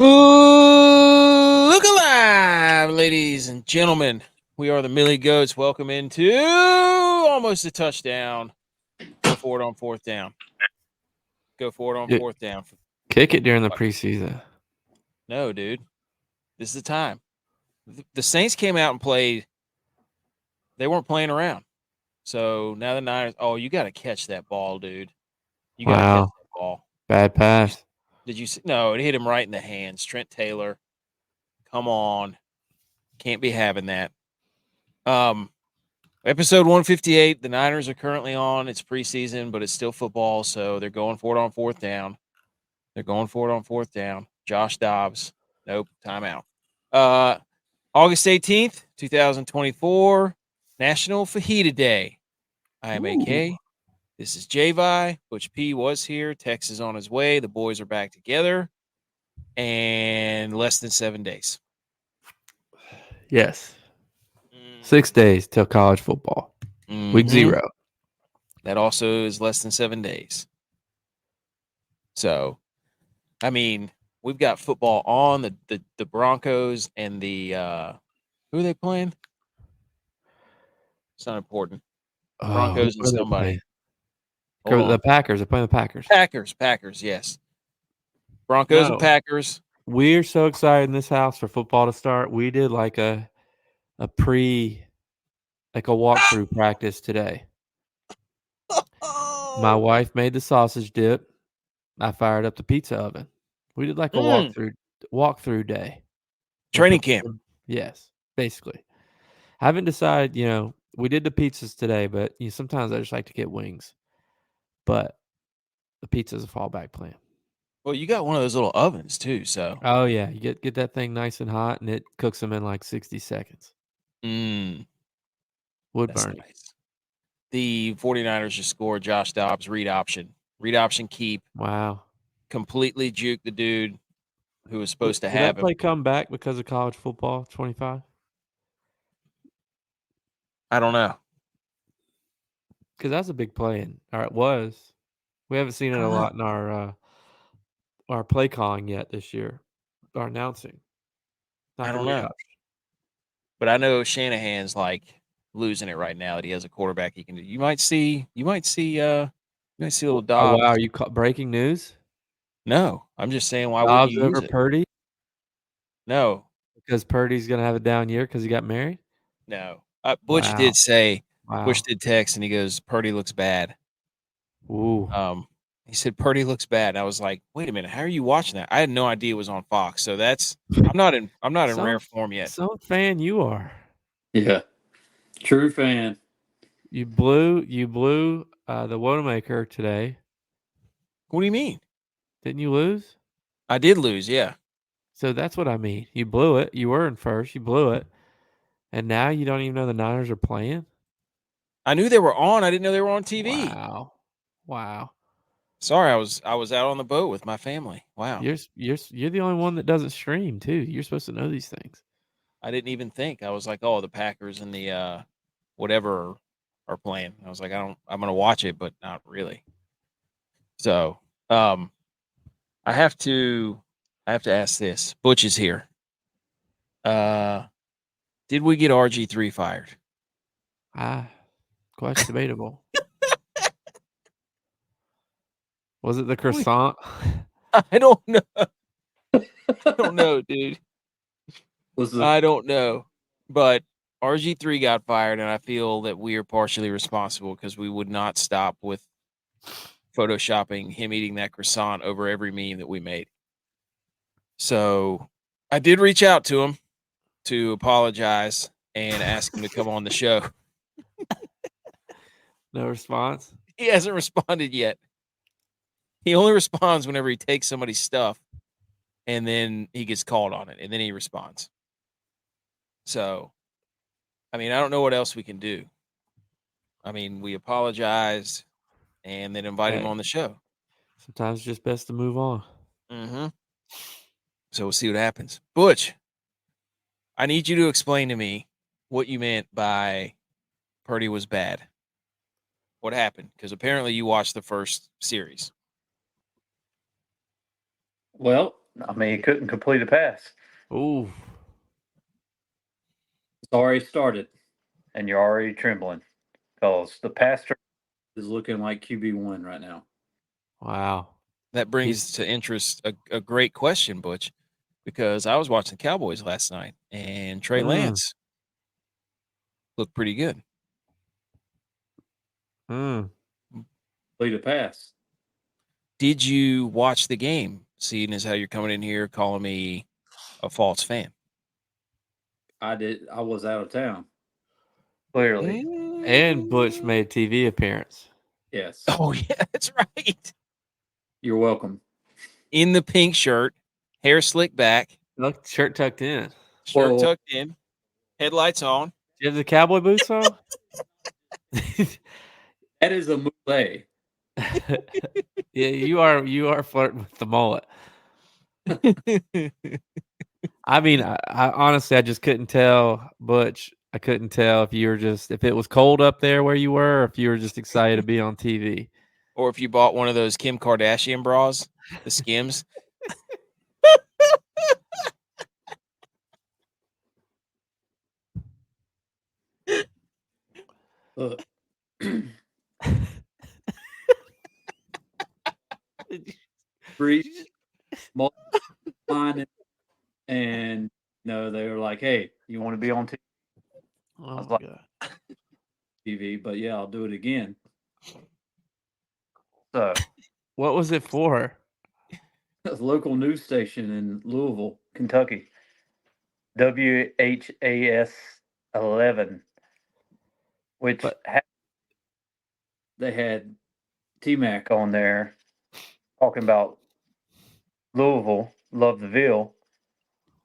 Look alive, ladies and gentlemen. We are the Millie Goats. Welcome into almost a touchdown. Go for it on fourth down. Go for it on fourth down. Kick it during the preseason. No, dude. This is the time. The Saints came out and played. They weren't playing around. So now the Niners. Oh, you got to catch that ball, dude. You got to catch that ball. Bad pass. Did you see? No, it hit him right in the hands. Trent Taylor. Come on. Can't be having that. Episode 158. The Niners are currently on. It's preseason, but it's still football, so they're going for it on fourth down. Josh Dobbs. Nope. Timeout. August 18th, 2024. National Fajita Day. I am AK. This is J.V.I. Butch P was here. Tex is on his way. The boys are back together. And less than 7 days. Yes. 6 days till college football. Week 0. That also is less than 7 days. So, I mean, we've got football on. The Broncos and the who are they playing? It's not important. Broncos and somebody. The Packers. They're playing the Packers. Packers, yes. Broncos and Packers. We're so excited in this house for football to start. We did like a walkthrough practice today. My wife made the sausage dip. I fired up the pizza oven. We did like a walkthrough day. Training camp. Yes, basically. I haven't decided, we did the pizzas today, but sometimes I just like to get wings. But the pizza's a fallback plan. Well, you got one of those little ovens too, so. Oh yeah, you get that thing nice and hot, and it cooks them in like 60 seconds. Wood burning. Nice. The 49ers just scored. Josh Dobbs, read option keep. Wow. Completely juke the dude who was supposed to have that play come back because of college football 25? I don't know. Because that's a big play, or it was. We haven't seen it a lot in our play calling yet this year. Our announcing. I don't know. But I know Shanahan's like losing it right now that he has a quarterback he can do. You might see a little Dobbs. Oh, wow, are you breaking news? No, I'm just saying why Dobbs wouldn't you use over it? Purdy? No. Because Purdy's going to have a down year because he got married? No. Butch did say, Butch did text and he goes, Purdy looks bad. Ooh. He said Purdy looks bad. I was like, wait a minute, how are you watching that? I had no idea it was on Fox. So I'm not in rare form yet. Some fan you are. Yeah. True fan. You blew the Wanamaker today. What do you mean? Didn't you lose? I did lose, yeah. So that's what I mean. You blew it. You were in first. You blew it. And now you don't even know the Niners are playing? I knew they were on. I didn't know they were on TV. Wow. Sorry, I was out on the boat with my family. Wow. You're the only one that doesn't stream too. You're supposed to know these things. I didn't even think. I was like, oh, the Packers and the whatever are playing. I was like, I'm gonna watch it, but not really. So I have to ask this. Butch is here. Did we get RG3 fired? Quite debatable. Was it the croissant? I don't know. I don't know, dude. I don't know. But RG3 got fired, and I feel that we are partially responsible because we would not stop with photoshopping him eating that croissant over every meme that we made. So I did reach out to him to apologize and ask him to come on the show. No response? He hasn't responded yet. He only responds whenever he takes somebody's stuff, and then he gets called on it, and then he responds. So, I mean, I don't know what else we can do. I mean, we apologized and then invited him on the show. Sometimes it's just best to move on. Mm-hmm. So we'll see what happens. Butch, I need you to explain to me what you meant by Purdy was bad. What happened? Because apparently you watched the first series. Well, I mean, he couldn't complete a pass. Ooh. It's already started. And you're already trembling because the pastor is looking like QB1 right now. Wow. That brings to interest a great question, Butch, because I was watching the Cowboys last night, and Trey Lance looked pretty good. Complete a pass. Did you watch the game, seeing as how you're coming in here calling me a false fan? I did. I was out of town. Clearly. And Butch made a TV appearance. Yes. Oh, yeah, that's right. You're welcome. In the pink shirt, hair slicked back. Look, shirt tucked in. Shirt tucked in, headlights on. Do you have the cowboy boots on? That is a mullet. Yeah, you are flirting with the mullet. I mean, I honestly, I just couldn't tell, Butch. I couldn't tell if it was cold up there where you were, or if you were just excited to be on TV. Or if you bought one of those Kim Kardashian bras, the Skims. Breach, and they were like, "Hey, you want to be on TV?" Oh, I was like, God. TV, but yeah, I'll do it again. So, what was it for? A local news station in Louisville, Kentucky. WHAS 11, which they had T-Mac on there talking about Louisville, love the Ville,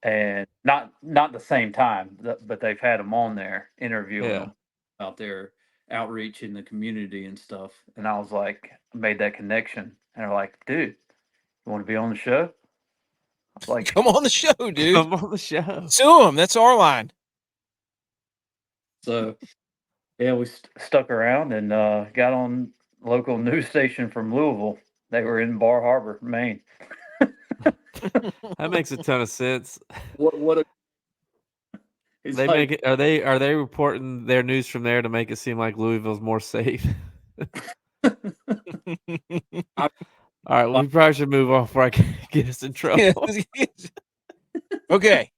and not the same time, but they've had them on there interviewing them about their outreach in the community and stuff. And I was like, I made that connection, and they're like, "Dude, you want to be on the show?" I was like, "Come on the show, dude. Come on the show. Sue them. That's our line." So, yeah, we stuck around and got on local news station from Louisville. They were in Bar Harbor, Maine. That makes a ton of sense. What are they reporting their news from there to make it seem like Louisville's more safe? All right, we probably should move on before I get us in trouble. Okay.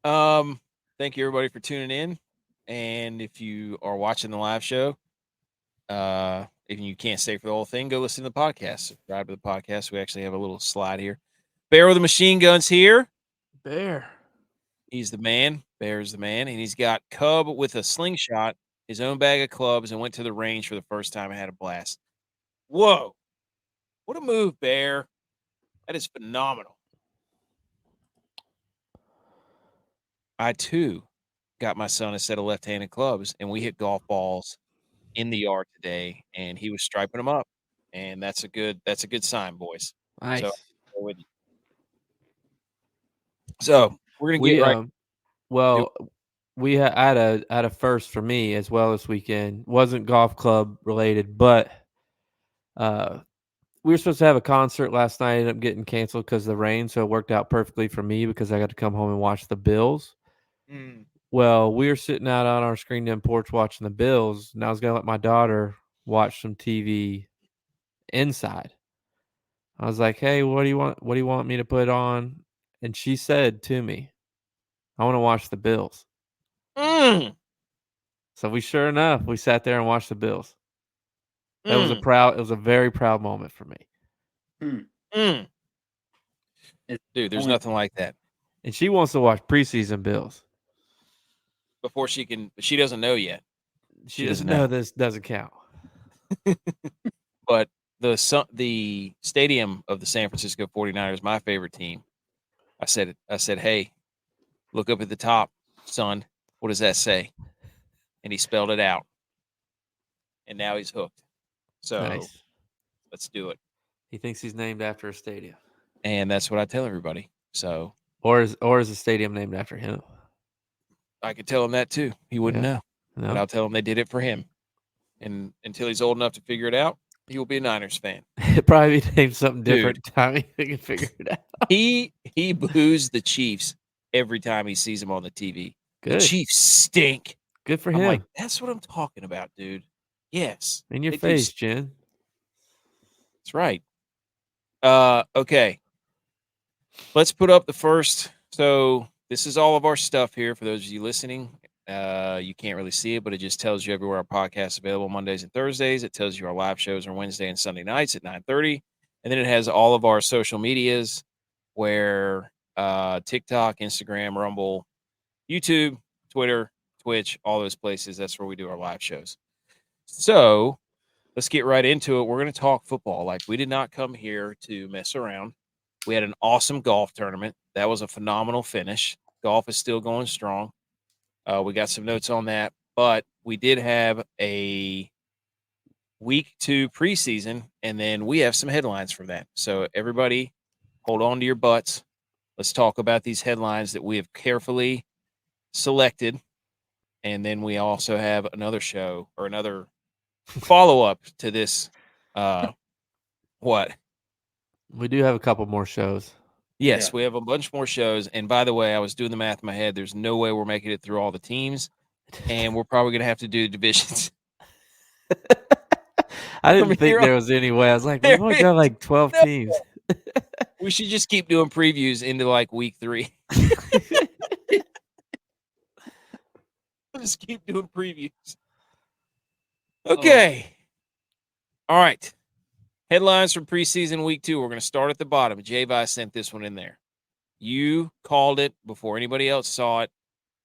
Thank you everybody for tuning in. And if you are watching the live show, if you can't stay for the whole thing, go listen to the podcast. Subscribe to the podcast. We actually have a little slide here. Bear with the machine guns here. Bear. He's the man. Bear's the man. And he's got Cub with a slingshot, his own bag of clubs, and went to the range for the first time and had a blast. Whoa. What a move, Bear. That is phenomenal. I, too, got my son a set of left-handed clubs, and we hit golf balls in the yard today, and he was striping them up. And that's a good sign, boys. Nice. So, with you. So we're gonna get right. I had a first for me as well this weekend. Wasn't golf club related, but we were supposed to have a concert last night. Ended up getting canceled because of the rain, so it worked out perfectly for me because I got to come home and watch the Bills. Well, we were sitting out on our screened in porch watching the Bills, and I was gonna let my daughter watch some TV inside. I was like, "Hey, what do you want? What do you want me to put on?" And she said to me, "I want to watch the Bills." So we sat there and watched the Bills. That was it was a very proud moment for me. Dude, there's nothing like that. And she wants to watch preseason Bills. Before she doesn't know yet. She doesn't know this doesn't count. But the stadium of the San Francisco 49ers, my favorite team. I said, "Hey, look up at the top, son. What does that say?" And he spelled it out. And now he's hooked. So nice. Let's do it. He thinks he's named after a stadium. And that's what I tell everybody. So or is the stadium named after him? I could tell him that too. He wouldn't know. No. But I'll tell him they did it for him. And until he's old enough to figure it out, He'll be a Niners fan. It probably named something different. Tommy, we can figure it out. He boos the Chiefs every time he sees them on the TV. Good. The Chiefs stink. Good for I'm him. like, that's what I'm talking about, dude. Yes. In your face, Jen. That's right. Okay. Let's put up the first. So this is all of our stuff here for those of you listening. You can't really see it, but it just tells you everywhere our podcast is available Mondays and Thursdays. It tells you our live shows are Wednesday and Sunday nights at 9:30. And then it has all of our social medias where TikTok, Instagram, Rumble, YouTube, Twitter, Twitch, all those places. That's where we do our live shows. So let's get right into it. We're going to talk football. Like, we did not come here to mess around. We had an awesome golf tournament. That was a phenomenal finish. Golf is still going strong. We got some notes on that, but we did have a week 2 preseason, and then we have some headlines from that. So everybody hold on to your butts. Let's talk about these headlines that we have carefully selected. And then we also have another show or another follow-up to this. What? We do have a couple more shows. Yes, we have a bunch more shows. And by the way, I was doing the math in my head. There's no way we're making it through all the teams, and we're probably going to have to do divisions. I didn't think there was any way. I was like, we've only got like 12 teams. We should just keep doing previews into like week 3. Just keep doing previews. Okay. All right. Headlines from preseason week 2. We're going to start at the bottom. J.V.I.S sent this one in there. You called it before anybody else saw it.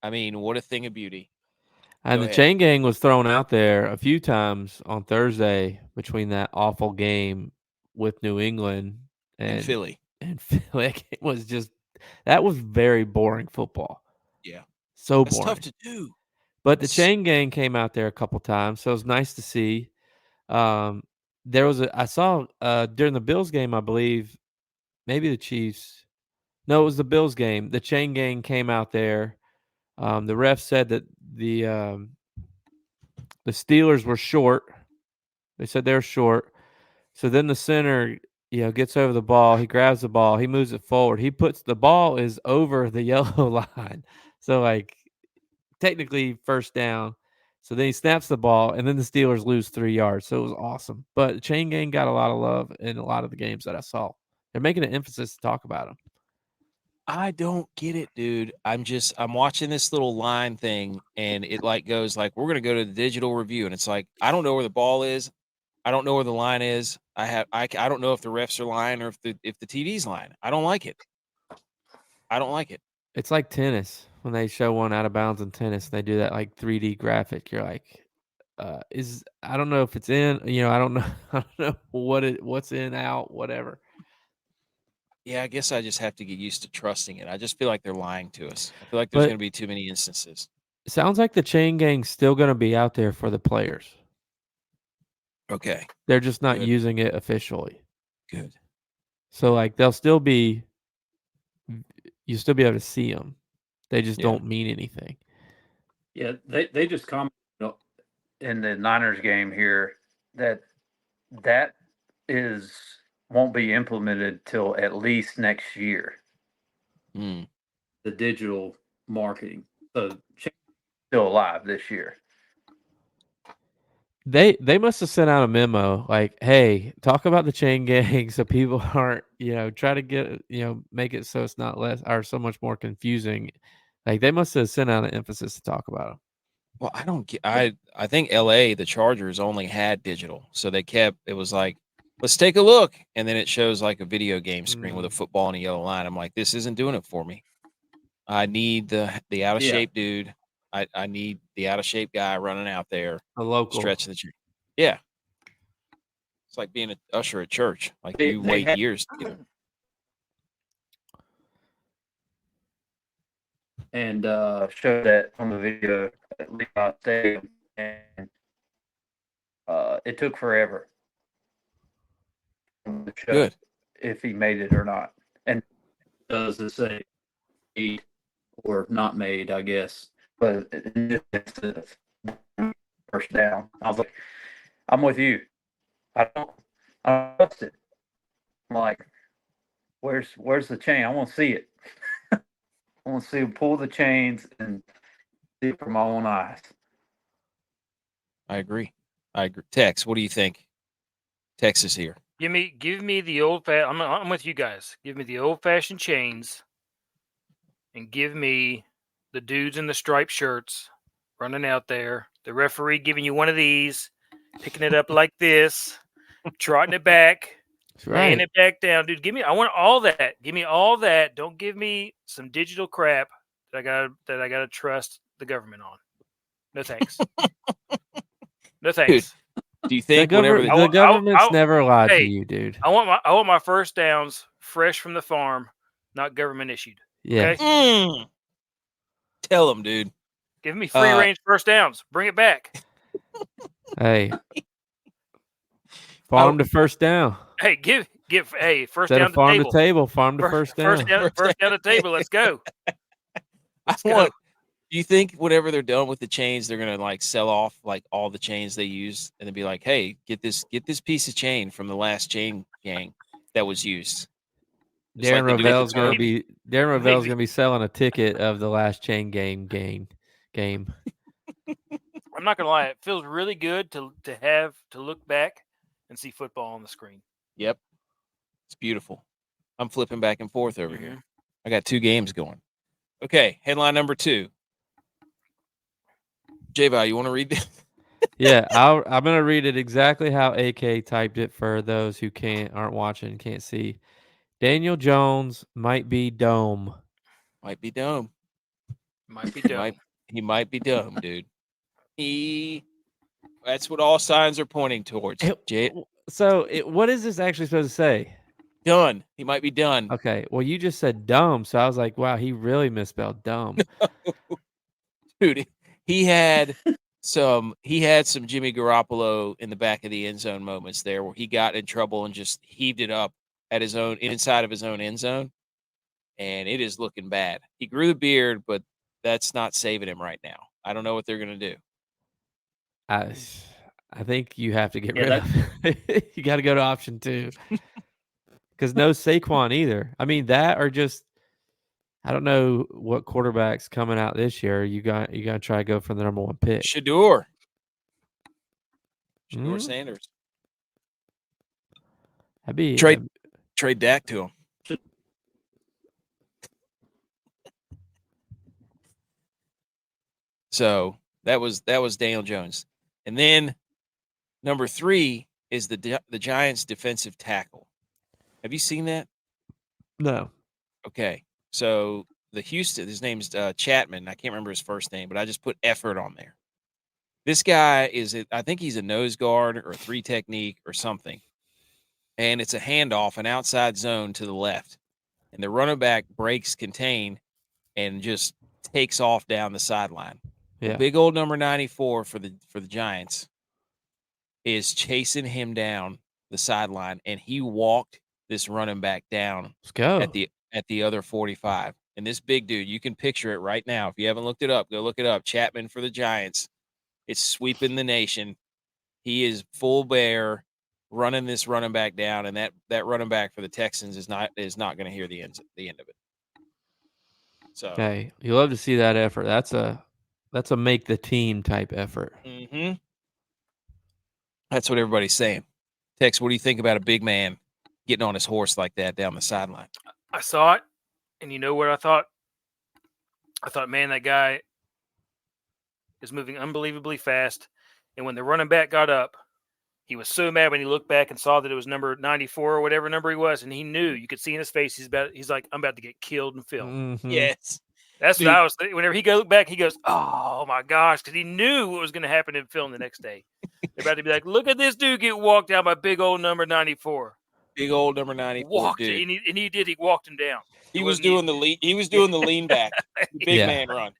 I mean, what a thing of beauty. And the chain gang was thrown out there a few times on Thursday between that awful game with New England and Philly. And Philly, it was just, that was very boring football. Yeah. So That's boring. tough to do. But the chain gang came out there a couple times, so it was nice to see. There was I saw during the Bills game, I believe, maybe the Chiefs. No, it was the Bills game. The chain gang came out there. The ref said that the Steelers were short. They said they were short. So then the center, gets over the ball. He grabs the ball. He moves it forward. He puts the ball is over the yellow line. So, like, technically first down. So then he snaps the ball, and then the Steelers lose 3 yards. So it was awesome. But the chain gang got a lot of love in a lot of the games that I saw. They're making an emphasis to talk about them. I don't get it, dude. I'm watching this little line thing, and it like goes like, we're gonna go to the digital review, and it's like, I don't know where the ball is, I don't know where the line is. I don't know if the refs are lying or if the TV's lying. I don't like it. I don't like it. It's like tennis when they show one out of bounds in tennis. And they do that like 3D graphic. You're like, I don't know if it's in. I don't know. I don't know what's in, out, whatever. Yeah, I guess I just have to get used to trusting it. I just feel like they're lying to us. I feel like there's going to be too many instances. It sounds like the chain gang's still going to be out there for the players. Okay. They're just not using it officially. Good. So, like, you'll still be able to see them. They just don't mean anything. Yeah, they just commented in the Niners game here that won't be implemented till at least next year. The digital marketing. So still alive this year. They must have sent out a memo like, hey, talk about the chain gang so people aren't, try to get, make it so it's not less or so much more confusing. Like, they must have sent out an emphasis to talk about them. Well, I don't get, I think LA, the Chargers only had digital. So it was like, let's take a look. And then it shows like a video game screen with a football and a yellow line. I'm like, this isn't doing it for me. I need the out of shape dude. I need the out of shape guy running out there. A local. Stretching the tree. Yeah. It's like being an usher at church. Like you wait years to get them. And showed that on the video at Levi Stadium, and it took forever to show if he made it or not. And does it say made or not made, I guess. But in this instance, first down, I was like, I'm with you. I don't trust it. I'm like, where's the chain? I want to see it. I want to see him pull the chains and see it from my own eyes. I agree. Tex, what do you think? Texas here. Give me the old fashioned. I'm with you guys. Give me the old fashioned chains, and give me the dudes in the striped shirts running out there. The referee giving you one of these, picking it up like this, trotting it back, laying it back down, dude. I want all that. Give me all that. Don't give me some digital crap that I gotta trust the government on. No thanks. No thanks. Dude, do you think the government's never lied to you, dude? I want my first downs fresh from the farm, not government issued. Yeah. Okay? Tell them, dude. Give me free range first downs. Bring it back. Hey. Farm to first down. Hey, give first Instead down of farm to to table, farm to first down. First down to table. Let's go. Do you think whenever they're done with the chains, they're gonna like sell off like all the chains they use, and then be like, "Hey, get this piece of chain from the last chain gang that was used." Darren Rovell's gonna be selling a ticket of the last chain game. I'm not gonna lie, it feels really good to look back and see football on the screen. Yep, it's beautiful. I'm flipping back and forth over here. I got 2 games going. Okay, headline number 2. J-Val, you want to read this? Yeah, I'm gonna read it exactly how AK typed it for those who aren't watching, can't see. Daniel Jones might be dome. Might be dome. He might be dome, dude. That's what all signs are pointing towards. What is this actually supposed to say? Done. He might be done. Okay. Well, you just said dumb, so I was like, wow, he really misspelled dumb. Dude, he had some Jimmy Garoppolo in the back of the end zone moments there where he got in trouble and just heaved it up at his own inside of his own end zone, and it is looking bad. He grew the beard, but that's not saving him right now. I don't know what they're gonna do. I think you have to get rid of him. You got to go to option 2 because no Saquon either. I mean that or just I don't know what quarterback's coming out this year. You got to try to go for the number 1 pick. Shador Sanders. That'd be trade Dak to him. So that was Daniel Jones, and then number 3 is the Giants' defensive tackle. Have you seen that? No. Okay, so his name's Chapman. I can't remember his first name, but I just put effort on there. This guy I think he's a nose guard or a 3 technique or something, and it's a handoff, an outside zone to the left, and the running back breaks contain and just takes off down the sideline. Yeah. The big old number 94 for the Giants is chasing him down the sideline, and he walked this running back down. Let's go. At the other 45. And this big dude, you can picture it right now. If you haven't looked it up, go look it up. Chapman for the Giants. It's sweeping the nation. He is full bear running this running back down, and that running back for the Texans is not going to hear the end of it. So okay, you love to see that effort. That's a make the team type effort. Mm-hmm. That's what everybody's saying. Tex, what do you think about a big man getting on his horse like that down the sideline? I saw it, and you know what I thought? I thought, man, that guy is moving unbelievably fast. And when the running back got up, he was so mad when he looked back and saw that it was number 94 or whatever number he was, and he knew. You could see in his face he's like, I'm about to get killed in film. Mm-hmm. Yes. That's what I was thinking. Whenever he looked back, he goes, oh, my gosh, because he knew what was going to happen in film the next day. They're about to be like, look at this dude get walked down by big old number 94. Big old number 94. Walked, dude. And he did. He walked him down. He was doing the lean back. Big man run.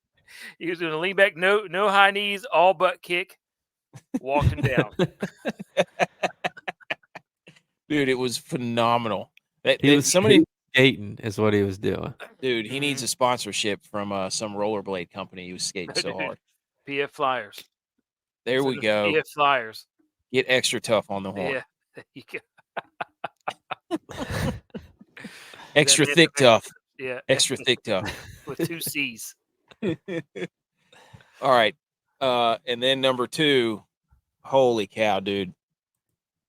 He was doing a lean back, no high knees, all butt kick. Walked him down. Dude, it was phenomenal. He was skating is what he was doing. Dude, he needs a sponsorship from some rollerblade company. He was skating so hard. PF Flyers. There we go. PF Flyers. Get extra tough on the horn. Yeah. There you go. Extra That thick tough. Yeah. Extra thick tough. With 2 C's. All right. And then number 2, holy cow, dude.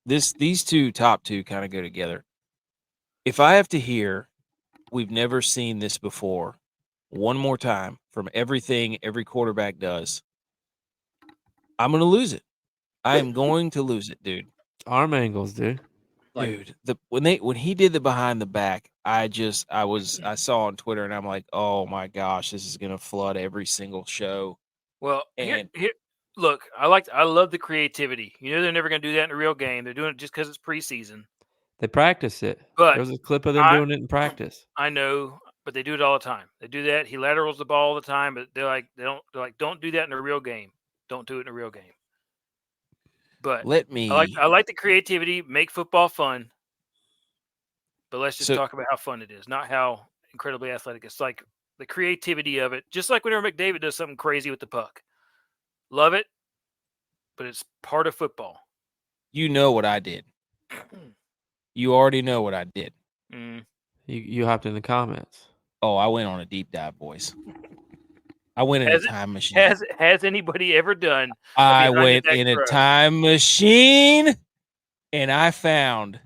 These top two kind of go together. If I have to hear we've never seen this before one more time from everything every quarterback does, I'm going to lose it. I am going to lose it, dude. Arm angles, dude. Dude, when he did the behind the back, I saw on Twitter and I'm like, oh my gosh, this is gonna flood every single show. Well, And here look, I love the creativity. You know they're never gonna do that in a real game. They're doing it just because it's preseason. They practice it. But there was a clip of them doing it in practice. I know, but they do it all the time. They do that. He laterals the ball all the time, but they're like, don't do that in a real game. Don't do it in a real game. But I like the creativity, make football fun. But let's just talk about how fun it is, not how incredibly athletic. It's like the creativity of it. Just like whenever McDavid does something crazy with the puck. Love it, but it's part of football. You know what I did. You already know what I did. You hopped in the comments. Oh, I went on a deep dive, boys. I went in a time machine. Has anybody ever done? I went in a time machine, and I found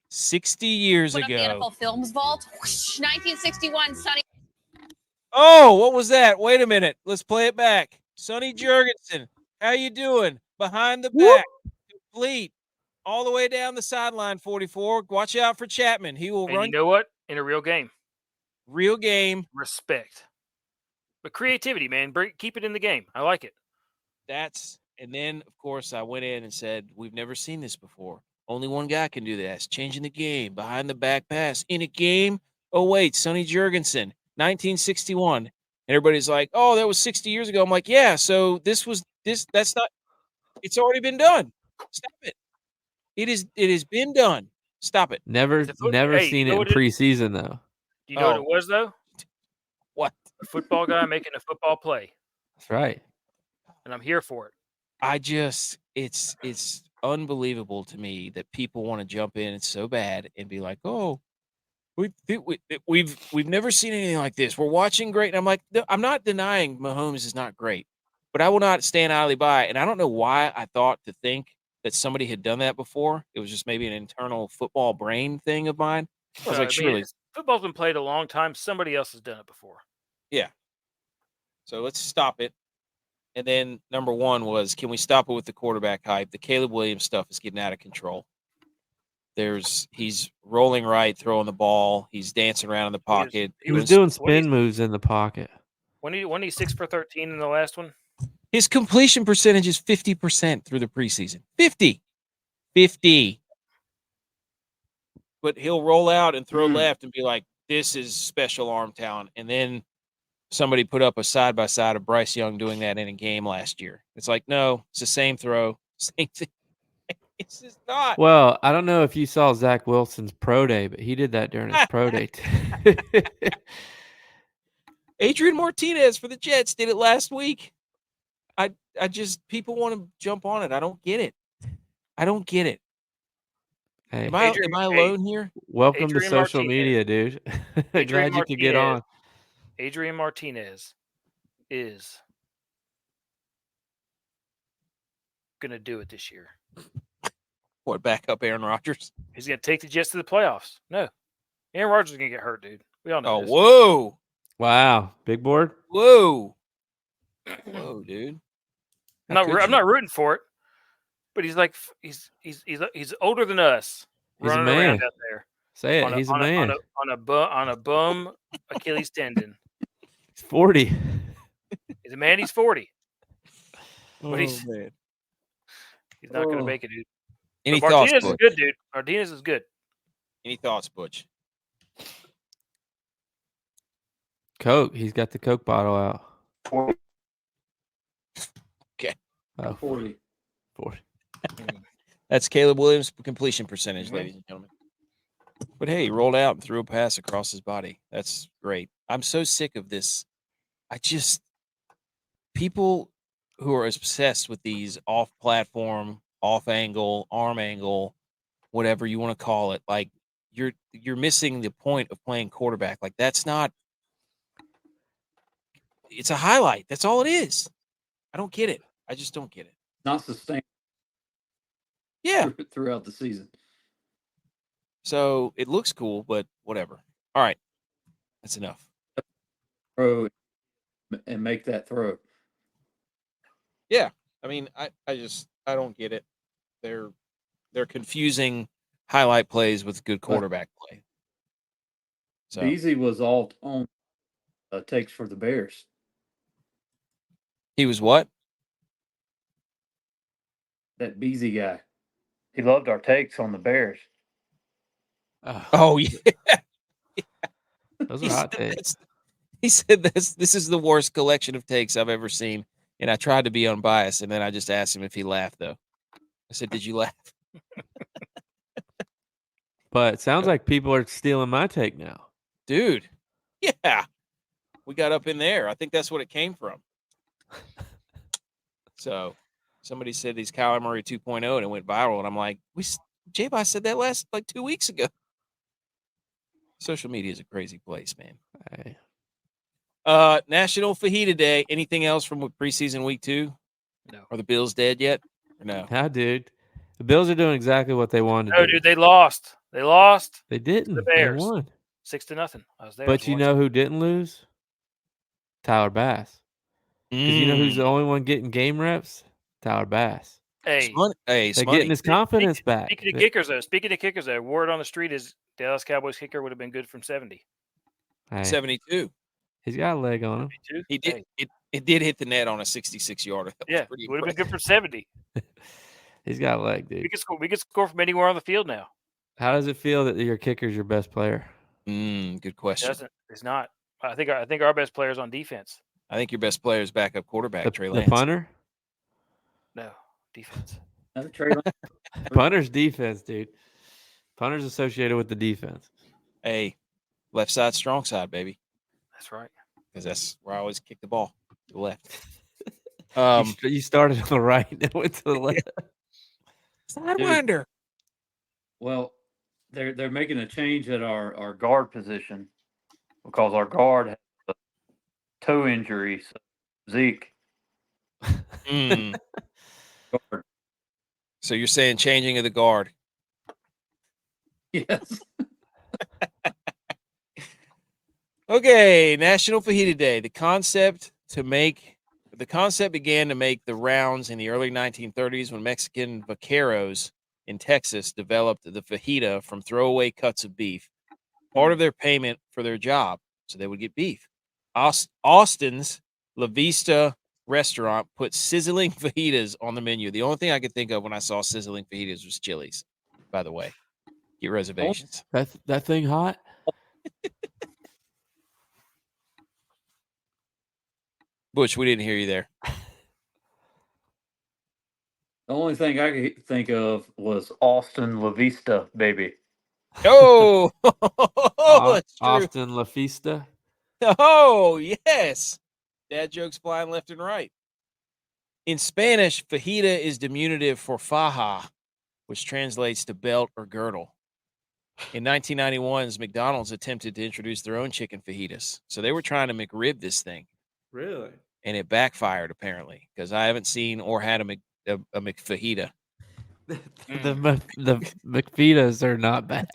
60 years ago. The NFL Films Vault, 1961, Sonny. Oh, what was that? Wait a minute. Let's play it back. Sonny Jurgensen, how you doing? Behind the back, complete, all the way down the sideline. 44. Watch out for Chapman. He will run. You know what? In a real game. Real game. Respect. But creativity, man. Keep it in the game. I like it. And then, of course, I went in and said, we've never seen this before. Only one guy can do that. Changing the game. Behind the back pass. In a game. Oh, wait. Sonny Jurgensen, 1961. And everybody's like, oh, that was 60 years ago. I'm like, yeah, so that's not, it's already been done. Stop it. It has been done. Stop it. Never seen it in preseason, though. Do you know what it was, though? What? A football guy making a football play. That's right. And I'm here for it. It's unbelievable to me that people want to jump in so bad and be like, oh, we've never seen anything like this. We're watching great. And I'm like, I'm not denying Mahomes is not great, but I will not stand idly by. And I don't know why I thought to think that somebody had done that before. It was just maybe an internal football brain thing of mine. I was like, surely football's been played a long time. Somebody else has done it before. Yeah. So let's stop it. And then number 1 was, can we stop it with the quarterback hype? The Caleb Williams stuff is getting out of control. He's rolling right, throwing the ball. He's dancing around in the pocket. He was doing spin moves in the pocket. When he 6 for 13 in the last one? His completion percentage is 50% through the preseason. 50. But he'll roll out and throw left and be like, this is special arm talent. And then somebody put up a side-by-side of Bryce Young doing that in a game last year. It's like, no, it's the same throw, same thing. It's just not. Well, I don't know if you saw Zach Wilson's pro day, but he did that during his pro day. Adrian Martinez for the Jets did it last week. I just, people want to jump on it. I don't get it. Hey, am I alone here? Welcome Adrian to social Martinez. Media, dude. Glad you could get on. Adrian Martinez is going to do it this year. What, back up Aaron Rodgers? He's going to take the Jets to the playoffs. No. Aaron Rodgers is going to get hurt, dude. We all know this. Whoa. Wow. Big board? Whoa, dude. I'm not rooting for it, but he's like he's older than us. He's running a man around out there. Say it. He's a man. On a bum Achilles tendon. He's 40. He's a man. He's 40. But man. He's not going to make it, dude. Any but thoughts, Martinez Butch? is good, dude. Martinez is good. Any thoughts, Butch? Coke. He's got the Coke bottle out. 40. Okay. Oh, 40. That's Caleb Williams' completion percentage, ladies and gentlemen. But hey, he rolled out and threw a pass across his body. That's great. I'm so sick of this. People who are obsessed with these off-platform, off-angle, arm angle, whatever you want to call it. Like you're missing the point of playing quarterback. Like that's not. It's a highlight. That's all it is. I don't get it. I just don't get it. Not sustained. Yeah. Throughout the season. So it looks cool, but whatever. All right. That's enough. Throw and make that throw. Yeah. I mean, I don't get it. They're confusing highlight plays with good quarterback play. So Beasley was all on takes for the Bears. he was what? That Beasley guy. He loved our takes on the Bears. Oh yeah. Those are hot takes. He said this is the worst collection of takes I've ever seen. And I tried to be unbiased, and then I just asked him if he laughed, though. I said, "Did you laugh?" But it sounds like people are stealing my take now. Dude, yeah. We got up in there. I think that's what it came from. So somebody said he's Kyler Murray 2.0, and it went viral. And I'm like, J-Bot said that last, 2 weeks ago. Social media is a crazy place, man. Hey. National Fajita Day. Anything else from preseason week 2? No. Are the Bills dead yet? Or no? Nah, dude. The Bills are doing exactly what they wanted to do. No, dude, they lost. They lost. They didn't. The They Bears. won. 6-0. I was there. But you know who didn't lose? Tyler Bass. Because you know who's the only one getting game reps? Tyler Bass. Hey, they're getting his confidence back. Speaking of kickers, though, word on the street is Dallas Cowboys kicker would have been good from 70. Hey, 72. He's got a leg on him. 72? He did. It did hit the net on a 66-yarder. Yeah, would have been good from 70. He's got a leg, dude. We could score from anywhere on the field now. How does it feel that your kicker's your best player? Good question. It's not. I think our best player is on defense. I think your best player is backup quarterback, Trey Lance. The punter? No, defense. Trey Lance. Punter's defense, dude. Punter's associated with the defense. Hey, left side, strong side, baby. That's right. Because that's where I always kick the ball to the left. You started on the right and went to the left. Sidewinder. Well, they're making a change at our guard position because our guard has a toe injury. So Zeke. Guard. So you're saying changing of the guard? Yes. Okay, National Fajita Day. The concept began to make the rounds in the early 1930s when Mexican vaqueros in Texas developed the fajita from throwaway cuts of beef. Part of their payment for their job, so they would get beef. Austin's La Vista restaurant put sizzling fajitas on the menu. The only thing I could think of when I saw sizzling fajitas was Chili's, by the way. Get reservations. That thing hot? Butch, we didn't hear you there. The only thing I could think of was Austin La Vista, baby. Oh, that's true. Austin La Fista. Oh, yes. Dad jokes flying left and right. In Spanish, fajita is diminutive for faja, which translates to belt or girdle. In 1991's McDonald's attempted to introduce their own chicken fajitas. So they were trying to McRib this thing. Really? And it backfired, apparently, because I haven't seen or had a McFajita. The McFitas are not bad.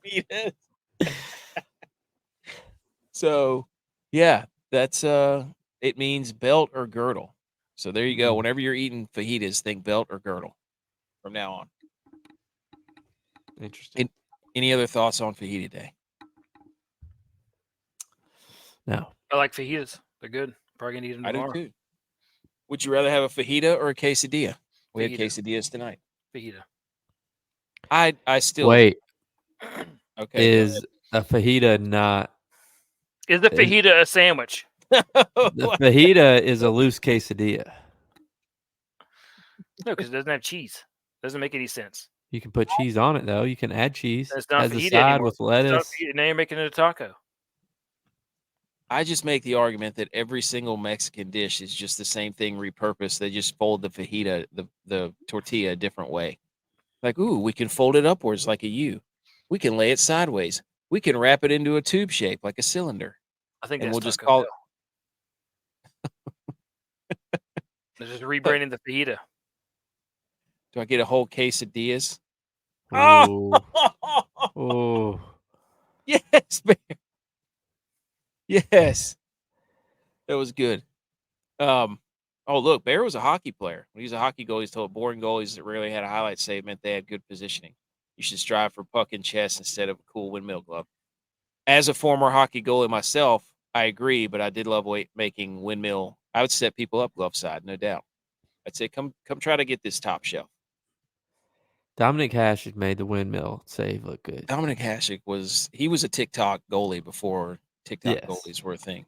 McFitas. So, yeah, that's it means belt or girdle. So there you go. Whenever you're eating fajitas, think belt or girdle from now on. Interesting. Any other thoughts on Fajita Day? No. I like fajitas. They're good. Probably gonna eat them tomorrow. I do too. Would you rather have a fajita or a quesadilla? We had Fajita. quesadillas tonight. Fajita. I still Wait. Okay. Is a fajita not? Is the fajita a sandwich? The fajita is a loose quesadilla. No, because it doesn't have cheese. Doesn't make any sense. You can put cheese on it though. You can add cheese It's not as a fajita side anymore. with lettuce. Now you're making it a taco. I just make the argument that every single Mexican dish is just the same thing repurposed. They just fold the fajita, the tortilla a different way. Like, ooh, we can fold it upwards like a U. We can lay it sideways. We can wrap it into a tube shape like a cylinder. I think And that's we'll just Taco call Bell. They're just rebranding the fajita. Do I get a whole quesadillas? Ooh. Oh, Oh. yes, man. Yes. That was good. Oh, look, Bear was a hockey player. When he was a hockey goalie, he's told boring goalies that rarely had a highlight save meant they had good positioning. You should strive for puck and chest instead of a cool windmill glove. As a former hockey goalie myself, I agree, but I did love making windmill. I would set people up glove side, no doubt. I'd say, come try to get this top shelf. Dominic Hasek made the windmill save look good. Dominic Hasek was a TikTok goalie before TikTok goalies were a thing.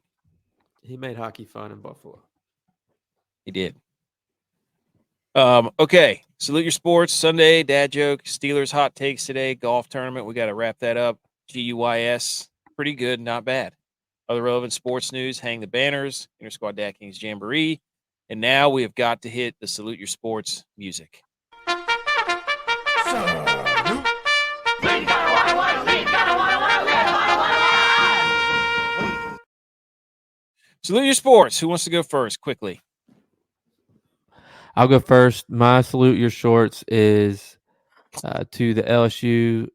He made hockey fun in Buffalo. He did. Okay. Salute your sports. Sunday, dad joke, Steelers hot takes today, golf tournament. We got to wrap that up. G.U.Y.S. Pretty good, not bad. Other relevant sports news, hang the banners, Intersquad DraftKings Jamboree. And now we have got to hit the Salute Your Sports music. Salute your sports. Who wants to go first? Quickly. I'll go first. My salute your shorts is to the LSU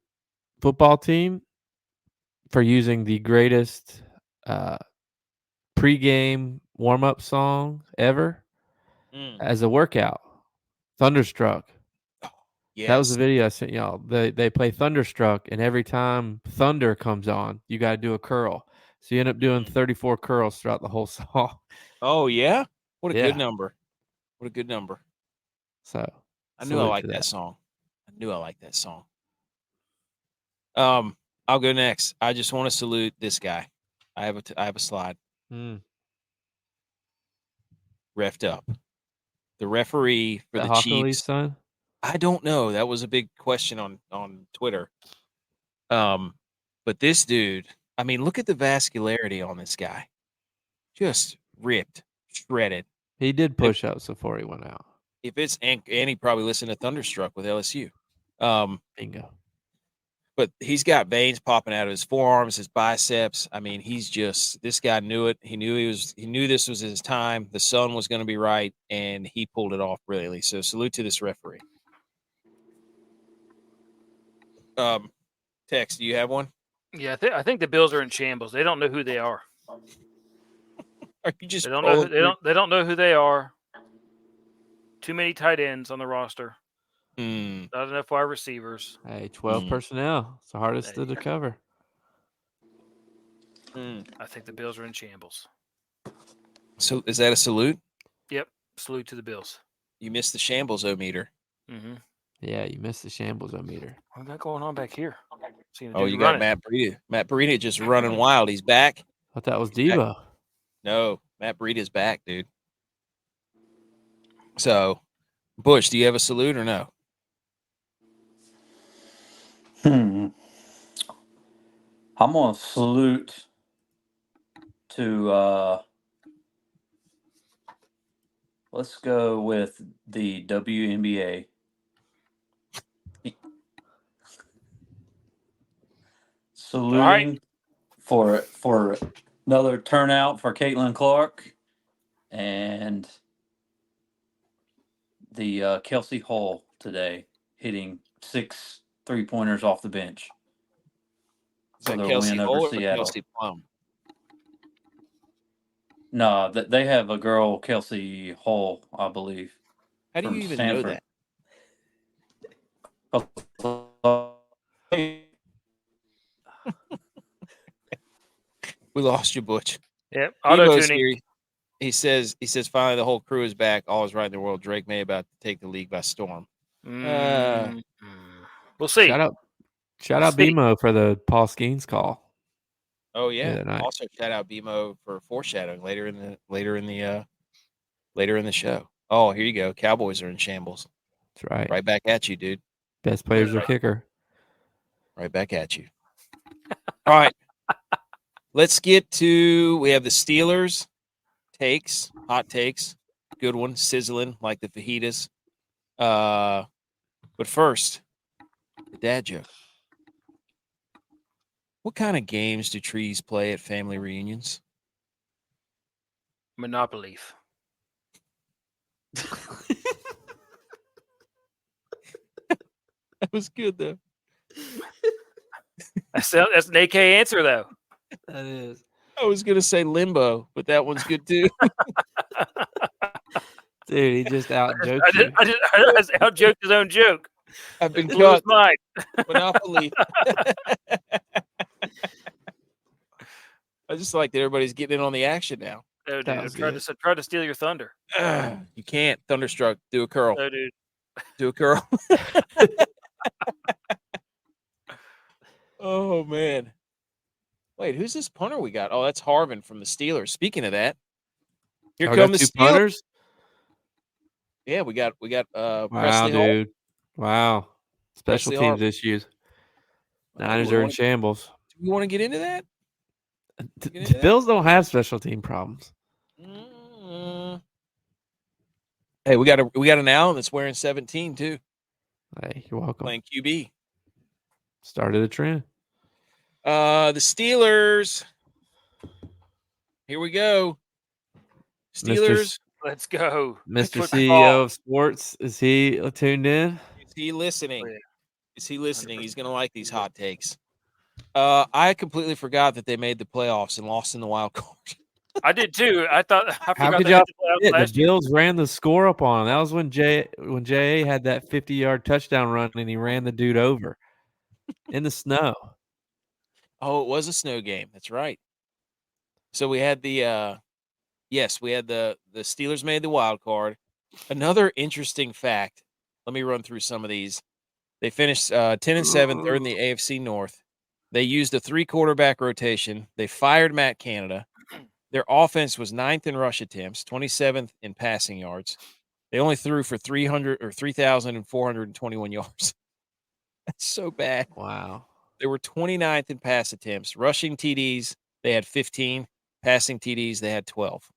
football team for using the greatest pregame warm-up song ever as a workout. Thunderstruck. Yes. That was the video I sent y'all. They play Thunderstruck, and every time thunder comes on, you got to do a curl. So you end up doing 34 curls throughout the whole song. Oh, yeah? What a good number. What a good number. So I knew I liked that song. I'll go next. I just want to salute this guy. I have a slide. Reffed up. The referee for the Chiefs. Son? I don't know. That was a big question on Twitter. But this dude, I mean, look at the vascularity on this guy. Just ripped, shredded. He did push-ups before he went out. If it's and he probably listened to Thunderstruck with LSU. Bingo. But he's got veins popping out of his forearms, his biceps. I mean, this guy knew it. He knew this was his time. The sun was going to be right, and he pulled it off brilliantly. So salute to this referee. Tex, do you have one? Yeah, I think the Bills are in shambles. They don't know who they are. Are you just they don't know who they are. Too many tight ends on the roster. Not enough wide receivers. Hey, 12 personnel. It's the hardest to cover. I think the Bills are in shambles. So is that a salute? Yep. Salute to the Bills. You missed the shambles-o-meter. Mm-hmm. Yeah, you missed the shambles-o-meter. What got going on back here? You got Matt Breida. Matt Breida just running wild. He's back. I thought that was Debo. No, Matt Breida's back, dude. So, Bush, do you have a salute or no? I'm going to salute to, let's go with the WNBA. Saluting for another turnout for Caitlin Clark and the Kelsey Hull today, hitting 6 3-pointers off the bench. Is that Kelsey Hull or Kelsey Plum? No, they have a girl, Kelsey Hull, I believe. How do you even know that? We lost you, Butch. Yep. Auto-tuning. Here. He says finally the whole crew is back. All is right in the world. Drake May about to take the league by storm. We'll see. Shout out BMO for the Paul Skeens call. Oh yeah. Also shout out BMO for foreshadowing later in the show. Oh, here you go. Cowboys are in shambles. That's right. Right back at you, dude. Best player's their kicker. Right back at you. All right. Let's get to, we have the Steelers hot takes. Good one, sizzling like the fajitas. But first, The dad joke. What kind of games do trees play at family reunions? Monopoly. That was good, though. That's an AK answer, though. That is. I was going to say limbo, but that one's good, too. Dude, he just out-joked you. I just out-joked his own joke. I've been Blew his caught. mind. Monopoly. I just like that everybody's getting in on the action now. No, dude. That I'm was trying to steal your thunder. You can't. Thunderstruck. Do a curl. No, dude. Do a curl. Oh, man. Wait, who's this punter we got? Oh, that's Harvin from the Steelers. Speaking of that, here come the two Steelers. punters? Yeah, we got Wow, Presley dude. Wow. Special Presley teams Harvin. issues. Hall. Niners are in shambles. Do we want to get into that? The Bills don't have special team problems. Hey, we got an Allen that's wearing 17 too. Hey, you're welcome. Playing QB. Started a trend. The Steelers. Here we go. Steelers. Let's go. Mr. Football. CEO of sports, is he tuned in? Is he listening? Oh, yeah. Is he listening? He's going to like these hot takes. I completely forgot that they made the playoffs and lost in the wild card. I did too. I How forgot could they y'all had the playoffs forget? last The Bills ran the score up on him. That was when J.A. had that 50-yard touchdown run and he ran the dude over in the snow. Oh, it was a snow game. That's right. So we had the Steelers made the wild card. Another interesting fact. Let me run through some of these. They finished 10-7, third in the AFC North. They used a 3-quarterback rotation. They fired Matt Canada. Their offense was 9th in rush attempts, 27th in passing yards. They only threw for 3,421 yards. That's so bad. Wow. They were 29th in pass attempts. Rushing TDs, they had 15. Passing TDs, they had 12.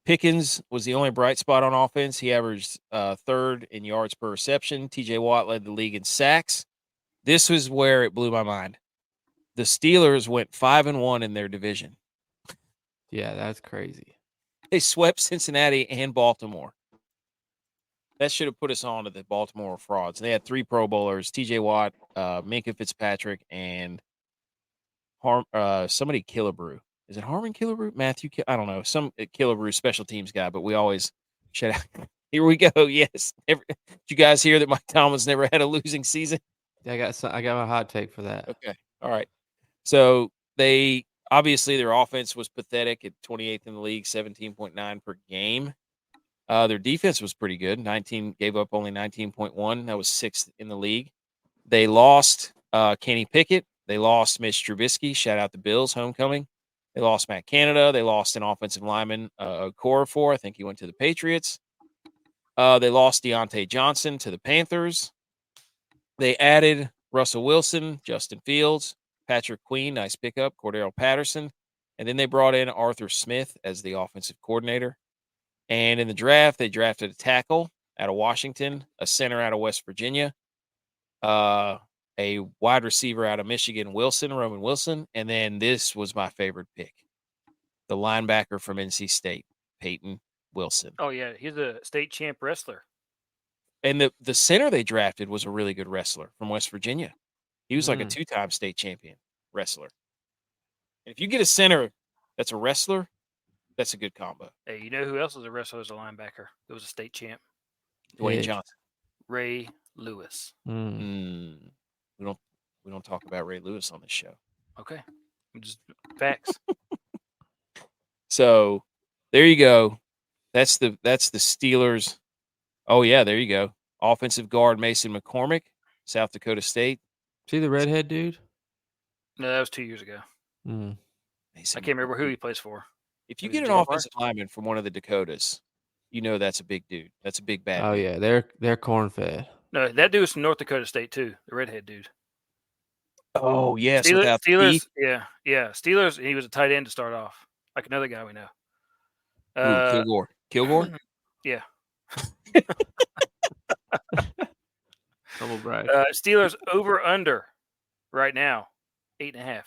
Pickens was the only bright spot on offense. He averaged 3rd in yards per reception. TJ Watt led the league in sacks. This was where it blew my mind. The Steelers went 5-1 in their division. Yeah, that's crazy. They swept Cincinnati and Baltimore. That should have put us on to the Baltimore frauds. They had 3 Pro Bowlers: TJ Watt, Minkah Fitzpatrick, and somebody Killebrew. Is it Harmon Killebrew? Matthew? I don't know. Some Killebrew special teams guy, but we always shout out. Here we go. Yes. Did you guys hear that Mike Tomlin's never had a losing season? I got my hot take for that. Okay. All right. So they obviously their offense was pathetic at 28th in the league, 17.9 per game. Their defense was pretty good. Gave up only 19.1. That was 6th in the league. They lost Kenny Pickett. They lost Mitch Trubisky. Shout out the Bills, homecoming. They lost Matt Canada. They lost an offensive lineman, Okorafor. I think he went to the Patriots. They lost Deontay Johnson to the Panthers. They added Russell Wilson, Justin Fields, Patrick Queen, nice pickup, Cordero Patterson. And then they brought in Arthur Smith as the offensive coordinator. And in the draft, they drafted a tackle out of Washington, a center out of West Virginia, a wide receiver out of Michigan, Roman Wilson. And then this was my favorite pick, the linebacker from NC State, Peyton Wilson. Oh, yeah. He's a state champ wrestler. And the center they drafted was a really good wrestler from West Virginia. He was like a 2-time state champion wrestler. And if you get a center that's a wrestler, that's a good combo. Hey, you know who else was a wrestler as a linebacker? It was a state champ. Dwayne Johnson. Ray Lewis. We don't talk about Ray Lewis on this show. Okay. Just facts. So there you go. That's the Steelers. Oh yeah, there you go. Offensive guard Mason McCormick, South Dakota State. See the redhead dude? No, that was 2 years ago. I can't remember who he plays for. If you get an offensive lineman from one of the Dakotas, you know that's a big dude. That's a big bad. Oh dude. yeah, they're corn fed. No, that dude was from North Dakota State too. The redhead dude. Oh yes, Steelers. Yeah. Steelers. He was a tight end to start off, like another guy we know. Kilgore. Yeah. Humble brag. Steelers over under right now 8.5.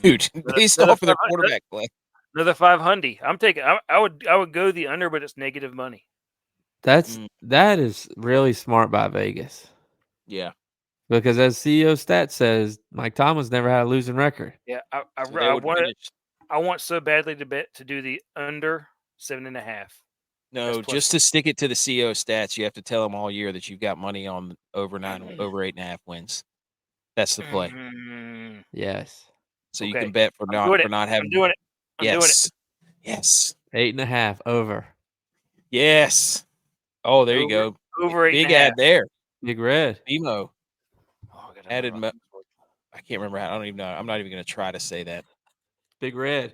Dude, based off of their quarterback play. Another 500. I'm taking. I would go the under, but it's negative money. That is really smart by Vegas. Yeah. Because as CEO Stats says, Mike Tomlin's never had a losing record. Yeah, I want so badly to do the under 7.5. No, just to stick it to the CO stats, you have to tell them all year that you've got money on over 8.5 wins. That's the play. Mm-hmm. Yes. So you can bet for not having. I'm doing it. I'm doing it. Yes. 8.5 over. Yes. Oh, there you go. Over 8.5. Big ad there. Big red. BMO. Added. I can't remember. I don't even know. I'm not even going to try to say that. Big red.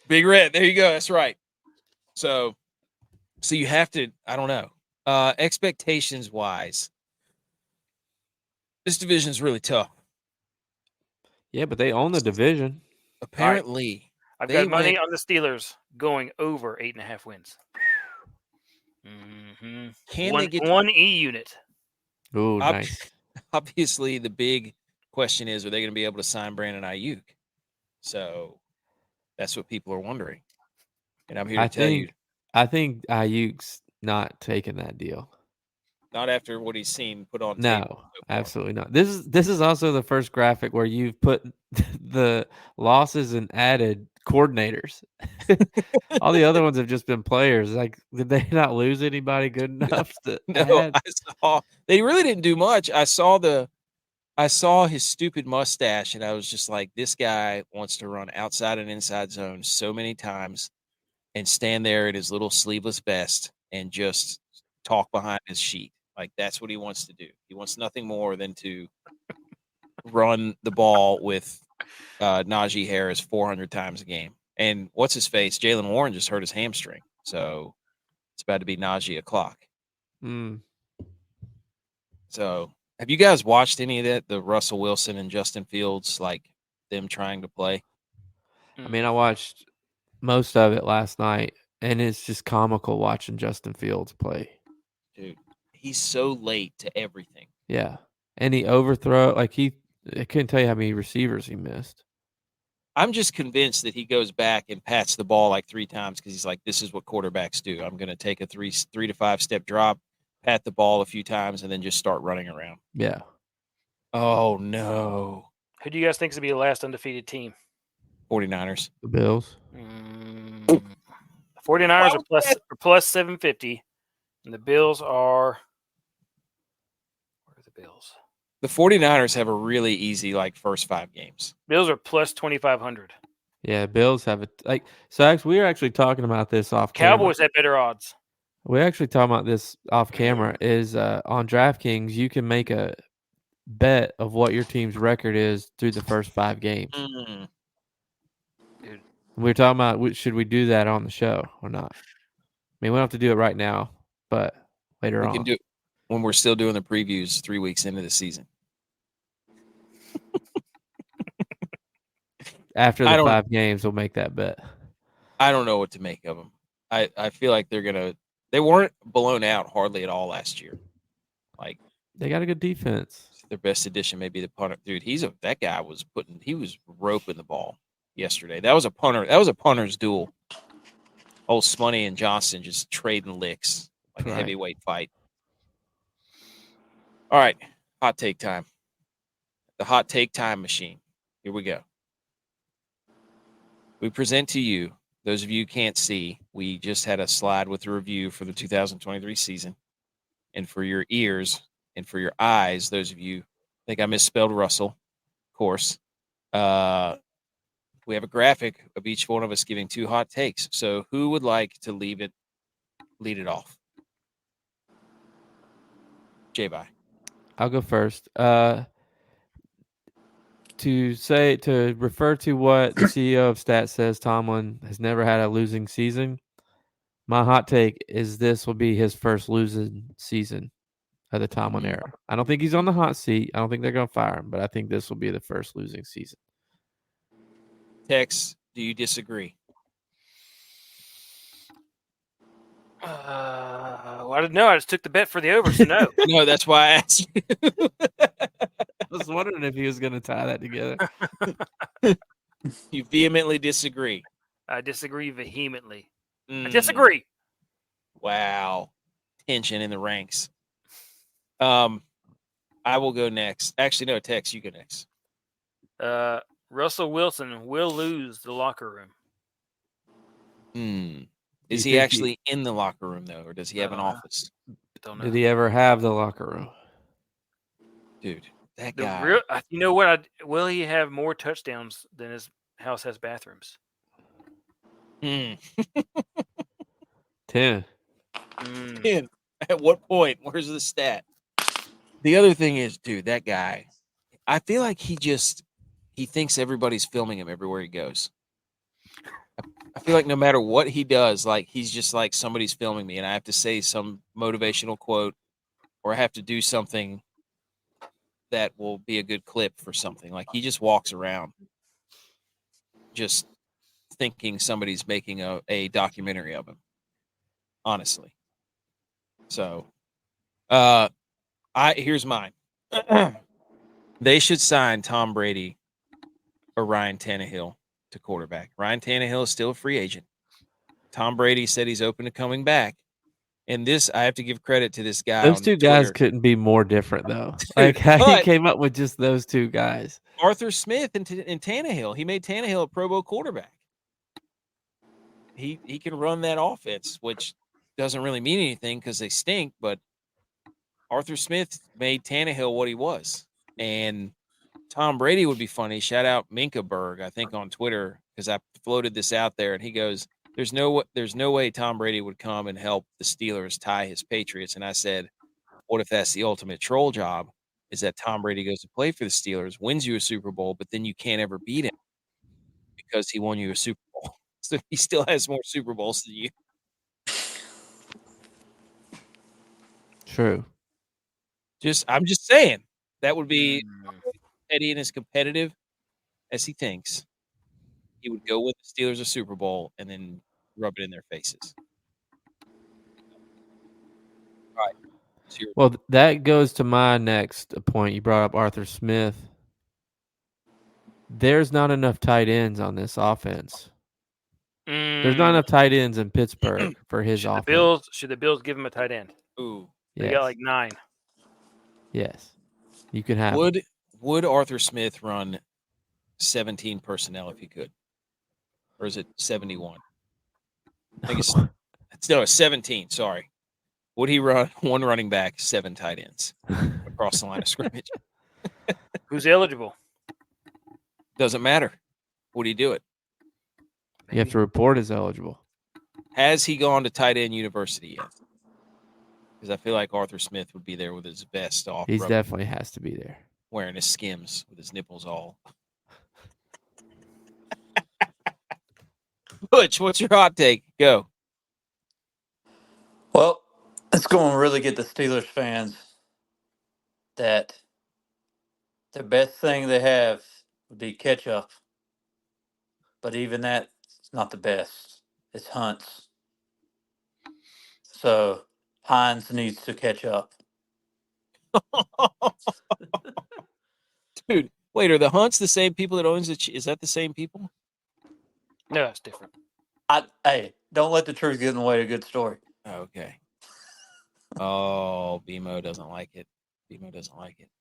Big red. There you go. That's right. So you have to. I don't know. Expectations wise, this division is really tough. Yeah, but they own the division. Apparently, I've got money on the Steelers going over 8.5 wins. Mm-hmm. Can they get one E unit? Oh, nice. Obviously, the big question is: are they going to be able to sign Brandon Ayuk? So that's what people are wondering. And I'm here to tell you, I think Ayuk's not taking that deal. Not after what he's seen put on tape. No, absolutely not. This is also the first graphic where you've put the losses and added coordinators. All the other ones have just been players. Like, did they not lose anybody good enough to add? I saw they really didn't do much. I saw his stupid mustache, and I was just like, this guy wants to run outside and inside zone so many times and stand there in his little sleeveless vest and just talk behind his sheet. Like, that's what he wants to do. He wants nothing more than to run the ball with Najee Harris 400 times a game. And what's his face? Jalen Warren just hurt his hamstring. So it's about to be Najee o'clock. So have you guys watched any of that? The Russell Wilson and Justin Fields, like them trying to play? I mean, I watched most of it last night, and it's just comical watching Justin Fields play. Dude, he's so late to everything. Yeah. And he overthrow, I couldn't tell you how many receivers he missed. I'm just convinced that he goes back and pats the ball like 3 times because he's like, this is what quarterbacks do. I'm going to take a 3 to 5 step drop, pat the ball a few times, and then just start running around. Yeah. Oh, no. Who do you guys think is going to be the last undefeated team? 49ers. The Bills. The 49ers are plus 750, and the Bills are – where are the Bills? The 49ers have a really easy, first 5 games. Bills are plus 2,500. Yeah, Bills have it. So we were actually talking about this off camera. Cowboys have better odds. We're actually talking about this off camera. Is on DraftKings, you can make a bet of what your team's record is through the first 5 games. Mm. Dude. We were talking about should we do that on the show or not? I mean, we don't have to do it right now, but later on. We can do it when we're still doing the previews 3 weeks into the season. After the 5 games, we'll make that bet. I don't know what to make of them. I feel like they weren't blown out hardly at all last year. They got a good defense. Their best addition may be the punter. Dude, that guy was roping the ball yesterday. That was a punter. That was a punter's duel. Old Smoney and Johnson just trading licks like a heavyweight fight. All right, hot take time. The hot take time machine. Here we go. We present to you, those of you who can't see, we just had a slide with a review for the 2023 season. And for your ears and for your eyes, those of you, I think I misspelled Russell, of course. We have a graphic of each one of us giving 2 hot takes. So who would like to lead it off? J-Bye. I'll go first. To refer to what the CEO of Stats says, Tomlin has never had a losing season. My hot take is this will be his first losing season of the Tomlin era. I don't think he's on the hot seat. I don't think they're going to fire him, but I think this will be the first losing season. Tex, do you disagree? I didn't know. I just took the bet for the over, so no. No, that's why I asked you. I was wondering if he was going to tie that together. You vehemently disagree. I disagree vehemently. Mm. I disagree. Wow. Tension in the ranks. I will go next. Actually, no, Tex, you go next. Russell Wilson will lose the locker room. Is he actually in the locker room, though, or does he have an office? Don't know. Did he ever have the locker room? Dude, that guy. You know what? Will he have more touchdowns than his house has bathrooms? 10. 10. At what point? Where's the stat? The other thing is, dude, that guy, I feel like he thinks everybody's filming him everywhere he goes. I feel like no matter what he does, like he's just like somebody's filming me and I have to say some motivational quote or I have to do something that will be a good clip for something. Like he just walks around just thinking somebody's making a documentary of him. Honestly. So, here's mine. They should sign Tom Brady or Ryan Tannehill to quarterback. Ryan Tannehill is still a free agent. Tom Brady said he's open to coming back. And this, I have to give credit to this guy. Those two guys couldn't be more different, though. Like how he came up with just those two guys. Arthur Smith and Tannehill. He made Tannehill a Pro Bowl quarterback. He can run that offense, which doesn't really mean anything because they stink, but Arthur Smith made Tannehill what he was. And Tom Brady would be funny. Shout out Minka Berg, I think, on Twitter, because I floated this out there, and he goes, there's no way Tom Brady would come and help the Steelers tie his Patriots. And I said, what if that's the ultimate troll job, is that Tom Brady goes to play for the Steelers, wins you a Super Bowl, but then you can't ever beat him because he won you a Super Bowl. So he still has more Super Bowls than you. True. I'm just saying that would be Eddie and as competitive as he thinks. He would go with the Steelers a Super Bowl and then rub it in their faces. All right. Well, that goes to my next point. You brought up Arthur Smith. There's not enough tight ends on this offense. There's not enough tight ends in Pittsburgh for his offense. Should the Bills give him a tight end? Ooh. They got like 9. Yes. You can have him. Would Arthur Smith run 17 personnel if he could? Or is it 71? I think it's 17, sorry. Would he run one running back, 7 tight ends across the line of scrimmage? Who's eligible? Doesn't matter. Would he do it? You have to report as eligible. Has he gone to tight end university yet? Because I feel like Arthur Smith would be there with his vest off. He definitely has to be there. Wearing his Skims with his nipples all. Butch, what's your hot take? Go. Well, it's going to really get the Steelers fans that the best thing they have would be ketchup. But even that's not the best. It's Hunt's. So Heinz needs to catch up. Dude, wait, are the Hunts the same people that owns it? Is that the same people? No, it's different. Hey, don't let the truth get in the way of a good story. Okay. Oh, BMO doesn't like it.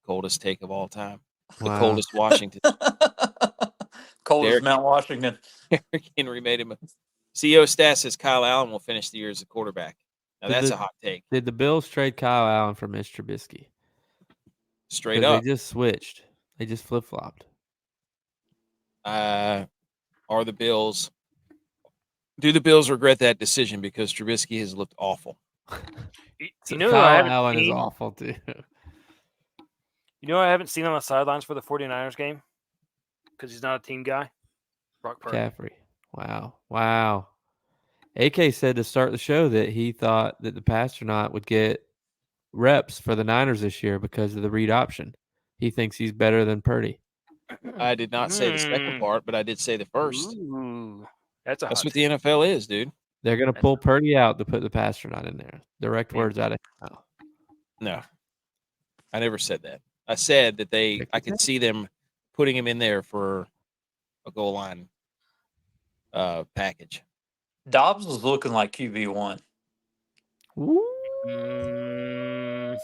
Coldest take of all time. The coldest Washington. Coldest Mount Washington. Derrick Henry made him. CEO Stat says Kyle Allen will finish the year as a quarterback. Now that's a hot take. Did the Bills trade Kyle Allen for Mitch Trubisky? Straight up. They just switched. They just flip-flopped. Are the Bills... Do the Bills regret that decision because Trubisky has looked awful? You know, Kyle Allen is awful too. You know, I haven't seen on the sidelines for the 49ers game because he's not a team guy. Brock Purdy. McCaffrey. Wow. AK said to start the show that he thought that the Pasternaut would get reps for the Niners this year because of the read option. He thinks he's better than Purdy. I did not say the second part, but I did say the first. Ooh, that's what the NFL is, dude. They're going to pull Purdy out to put the Pasternak in there. Direct words out of his mouth. No, I never said that. I said that I could see them putting him in there for a goal line package. Dobbs was looking like QB1.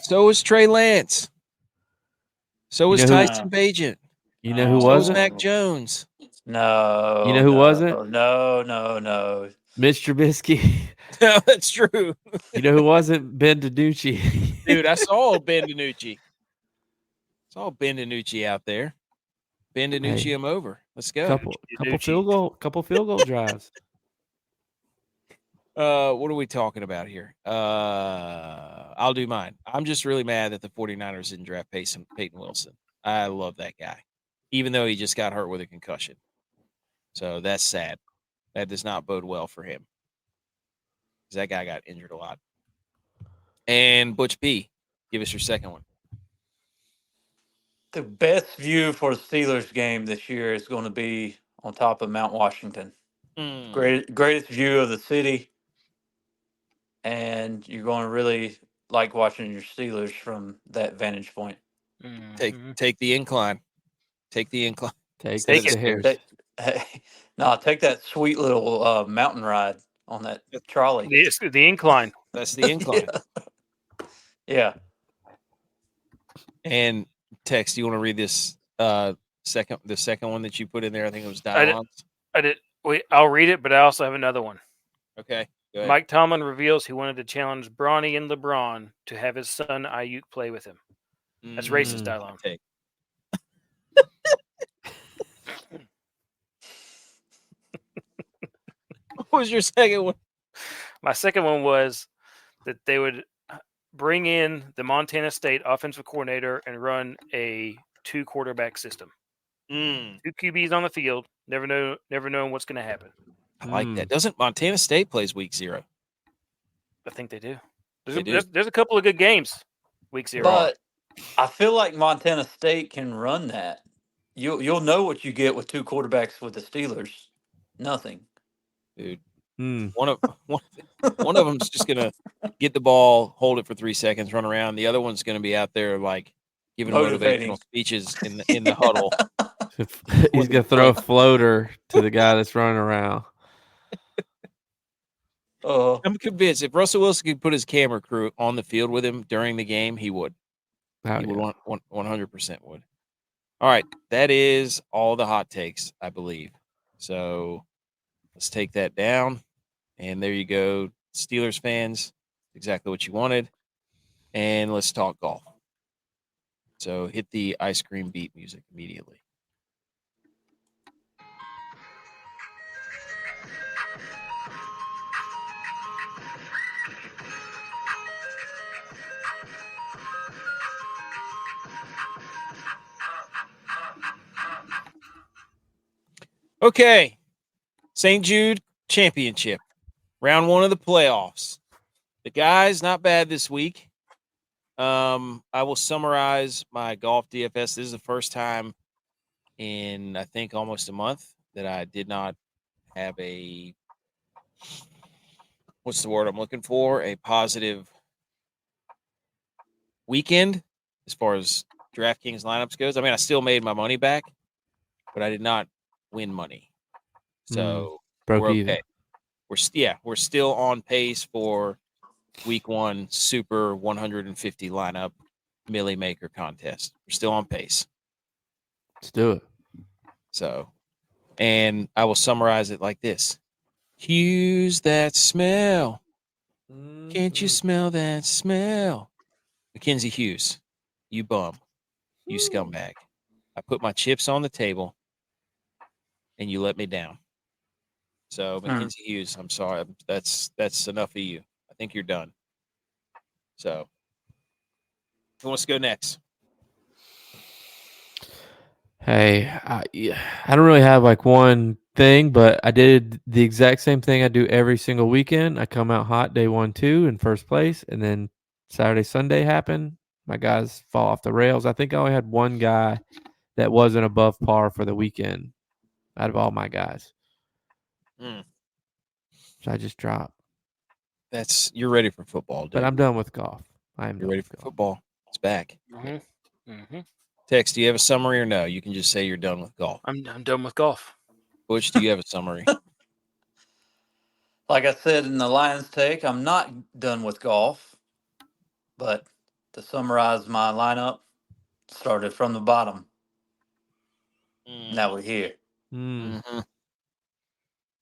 So is Trey Lance. So is Tyson Bagent. You know who wasn't? Mac Jones. No. You know who wasn't? No. Mitch Trubisky. No, that's true. You know who wasn't? Ben DiNucci. Dude, I saw Ben DiNucci. Saw Ben DiNucci out there. Ben DiNucci him over. Let's go. Couple field goal drives. What are we talking about here? I'll do mine. I'm just really mad that the 49ers didn't draft Peyton Wilson. I love that guy, even though he just got hurt with a concussion. So that's sad. That does not bode well for him. Because that guy got injured a lot. And Butch B, give us your second one. The best view for the Steelers game this year is going to be on top of Mount Washington. Greatest view of the city. And you're going to really like watching your Steelers from that vantage point. Take the incline. Take the incline. Take it. Take that sweet little mountain ride on that trolley. The incline. That's the incline. Yeah. And Tex, do you want to read this the second one that you put in there? I think it was Dialogues. I did. I'll read it, but I also have another one. Okay. Go ahead. Mike Tomlin reveals he wanted to challenge Bronny and LeBron to have his son Ayuk play with him. That's racist dialogue. What was your second one? My second one was that they would bring in the Montana State offensive coordinator and run a 2-quarterback system. 2 QBs on the field. Never knowing what's going to happen. I like that. Doesn't Montana State plays week 0? I think they do. There's a couple of good games week 0. But I feel like Montana State can run that. You'll know what you get with 2 quarterbacks with the Steelers. Nothing. Dude. One of them's just gonna get the ball, hold it for 3 seconds, run around. The other one's gonna be out there like giving motivational speeches in the huddle. He's gonna throw a floater to the guy that's running around. I'm convinced if Russell Wilson could put his camera crew on the field with him during the game, he would. He would 100% would. All right, that is all the hot takes, I believe. So let's take that down. And there you go, Steelers fans. Exactly what you wanted. And let's talk golf. So hit the ice cream beat music immediately. Okay, St. Jude Championship, round 1 of the playoffs. The guys not bad this week. I will summarize my golf DFS. This is the first time in I think almost a month that I did not have a what's the word I'm looking for? A positive weekend as far as DraftKings lineups goes. I mean, I still made my money back, but I did not win money. So we're okay. Either. We're still on pace for week 1 super 150 lineup Millie Maker contest. We're still on pace. Let's do it. So, and I will summarize it like this. Use that smell. Can't you smell that smell? Mackenzie Hughes, you bum. You scumbag. I put my chips on the table and you let me down. So Mackenzie Hughes, I'm sorry. That's enough of you. I think you're done. So who wants to go next? Hey, I don't really have like one thing, but I did the exact same thing I do every single weekend. I come out hot day 1, 2 in first place, and then Saturday, Sunday happen. My guys fall off the rails. I think I only had one guy that wasn't above par for the weekend out of all my guys. So I just drop. You're ready for football, dude. But I'm done with golf. You're ready for football. It's back. Mm-hmm. Tex, do you have a summary or no? You can just say you're done with golf. I'm done with golf. Butch, do you have a summary? Like I said in the Lions take, I'm not done with golf. But to summarize my lineup, started from the bottom. Now we're here. Mm-hmm.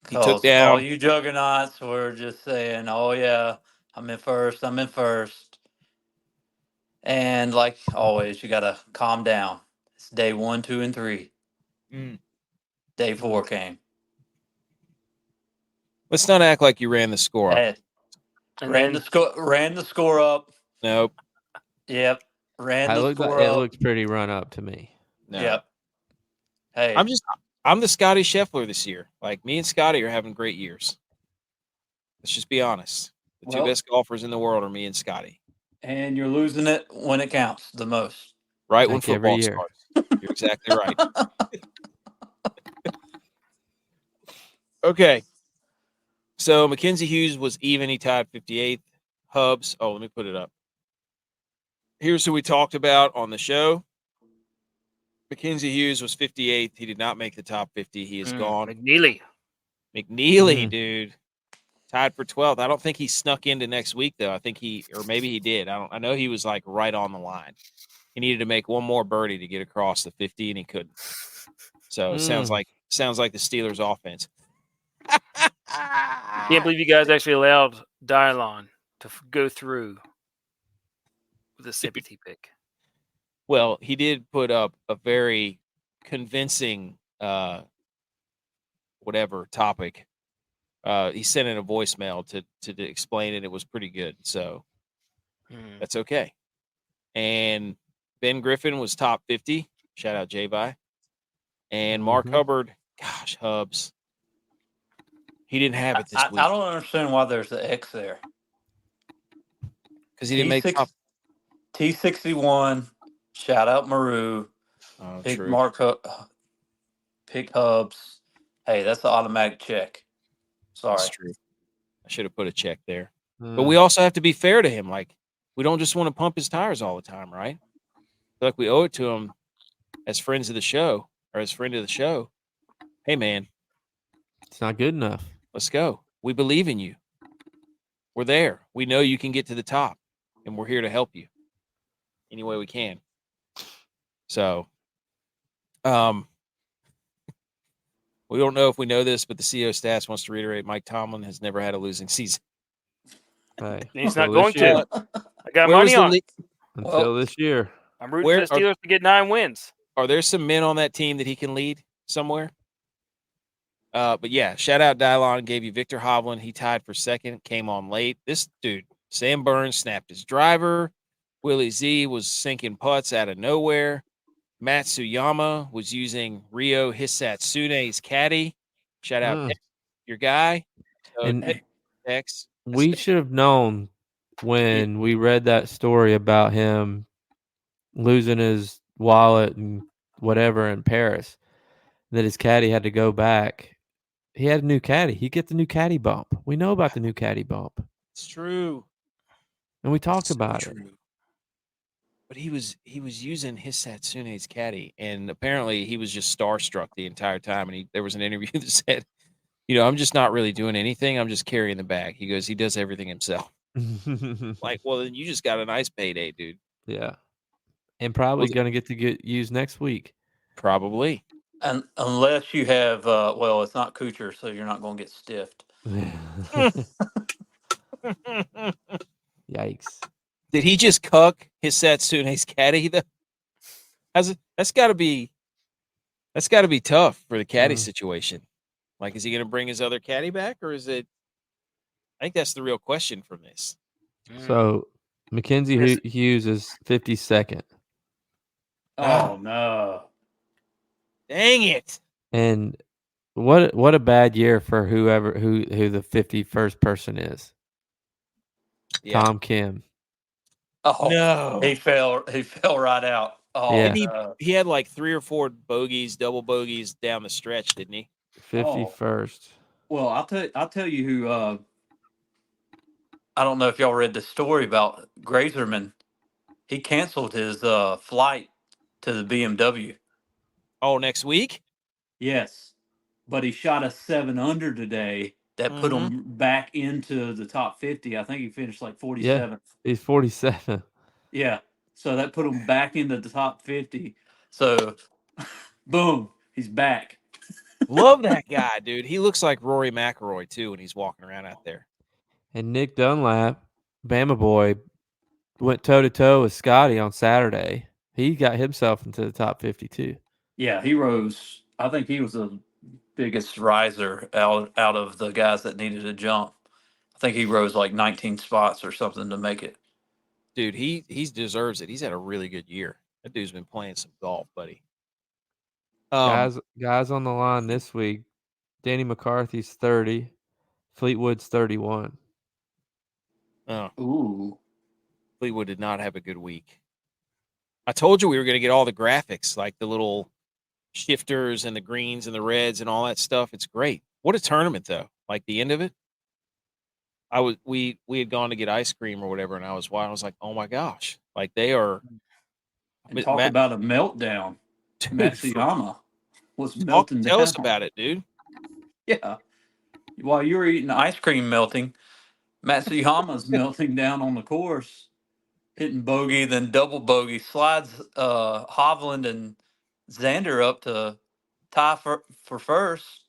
He took Because down. all you juggernauts were just saying, oh, yeah, I'm in first. And like always, you got to calm down. It's day 1, 2, and 3. Day 4 came. Let's not act like you ran the score up. Ran the score up. Nope. Yep. Ran the score It up. looks pretty run up to me. No. Yep. Hey. I'm the Scotty Scheffler this year. Like, me and Scotty are having great years. Let's just be honest. The two best golfers in the world are me and Scotty. And you're losing it when it counts the most. Right when football starts. You're exactly right. Okay. So Mackenzie Hughes was even. He tied 58th. Hubs. Oh, let me put it up. Here's who we talked about on the show. Mackenzie Hughes was 58th. He did not make the top 50. He is gone. McNeely, dude. Tied for 12th. I don't think he snuck into next week, though. I think maybe he did. I know he was like right on the line. He needed to make one more birdie to get across the 50, and he couldn't. So it sounds like the Steelers offense. Can't believe you guys actually allowed Dylon to go through with a sympathy pick. Well, he did put up a very convincing whatever topic. He sent in a voicemail to explain it. It was pretty good. So that's okay. And Ben Griffin was top 50. Shout out J-Bye. And Mark Hubbard, gosh, Hubs. He didn't have it this week. I don't understand why there's the X there. Because he didn't make top. T61. Shout out Maru. Oh, pick true. Pick Hubs. Hey, that's an automatic check. Sorry. That's true. I should have put a check there. But we also have to be fair to him. Like, we don't just want to pump his tires all the time, right? I feel like we owe it to him as friends of the show, or as friend of the show. Hey, man. It's not good enough. Let's go. We believe in you. We're there. We know you can get to the top, and we're here to help you any way we can. So, we don't know if we know this, but the CEO stats wants to reiterate Mike Tomlin has never had a losing season. Hey, he's not going to. I got money on it. Until this year. I'm rooting for the Steelers to get 9 wins. Are there some men on that team that he can lead somewhere? But yeah, shout out Dylon, gave you Victor Hovland. He tied for second, came on late. This dude, Sam Burns, snapped his driver. Willie Z was sinking putts out of nowhere. Matsuyama was using Ryo Hisatsune's caddy. Shout out your guy. So and Tex. We should have known when we read that story about him losing his wallet and whatever in Paris that his caddy had to go back. He had a new caddy. He get the new caddy bump. We know about the new caddy bump. It's true. And we talked about it. But he was using Hisatsune's caddy, and apparently he was just starstruck the entire time. And there was an interview that said, I'm just not really doing anything. I'm just carrying the bag. He goes, he does everything himself. Like, well, then you just got a nice payday, dude. Yeah. And probably going to get used next week. Probably. And unless you have, it's not Kuchar, so you're not going to get stiffed. Yikes. Did he just cuck Hisatsune's caddy, though? That's got to be tough for the caddy situation. Like, is he going to bring his other caddy back, or is it? I think that's the real question from this. So, Mackenzie Hughes is 52nd. Oh no! Dang it! And what a bad year for who the 51st person is. Yeah. Tom Kim. Oh no! He fell right out. Oh, yeah. He had like 3 or 4 bogeys, double bogeys down the stretch, didn't he? 51st. Well, I'll tell you who. I don't know if y'all read the story about Grazerman. He canceled his flight to the BMW. Oh, next week? Yes, but he shot a 7 under today. That put him back into the top 50. I think he finished like 47th. He's 47. Yeah, so that put him back into the top 50. So, boom, he's back. Love that guy, dude. He looks like Rory McIlroy too when he's walking around out there. And Nick Dunlap, Bama boy, went toe-to-toe with Scotty on Saturday. He got himself into the top 52. Yeah, he rose. I think he was the biggest riser out of the guys that needed to jump. I think he rose like 19 spots or something to make it. Dude, he deserves it. He's had a really good year. That dude's been playing some golf, buddy. Guys on the line this week. Danny McCarthy's 30. Fleetwood's 31. Oh, Ooh. Fleetwood did not have a good week. I told you we were going to get all the graphics, like the little shifters and the greens and the reds and all that stuff. It's great. What a tournament, though. Like the end of it, we had gone to get ice cream or whatever, and I was like, oh my gosh, like they are. And talk about a meltdown. Matsuyama was melting down. Tell us about it, dude. Yeah. While you were eating ice cream melting, Matsuyama's melting down on the course, hitting bogey, then double bogey, slides Hovland and Xander up to tie for first.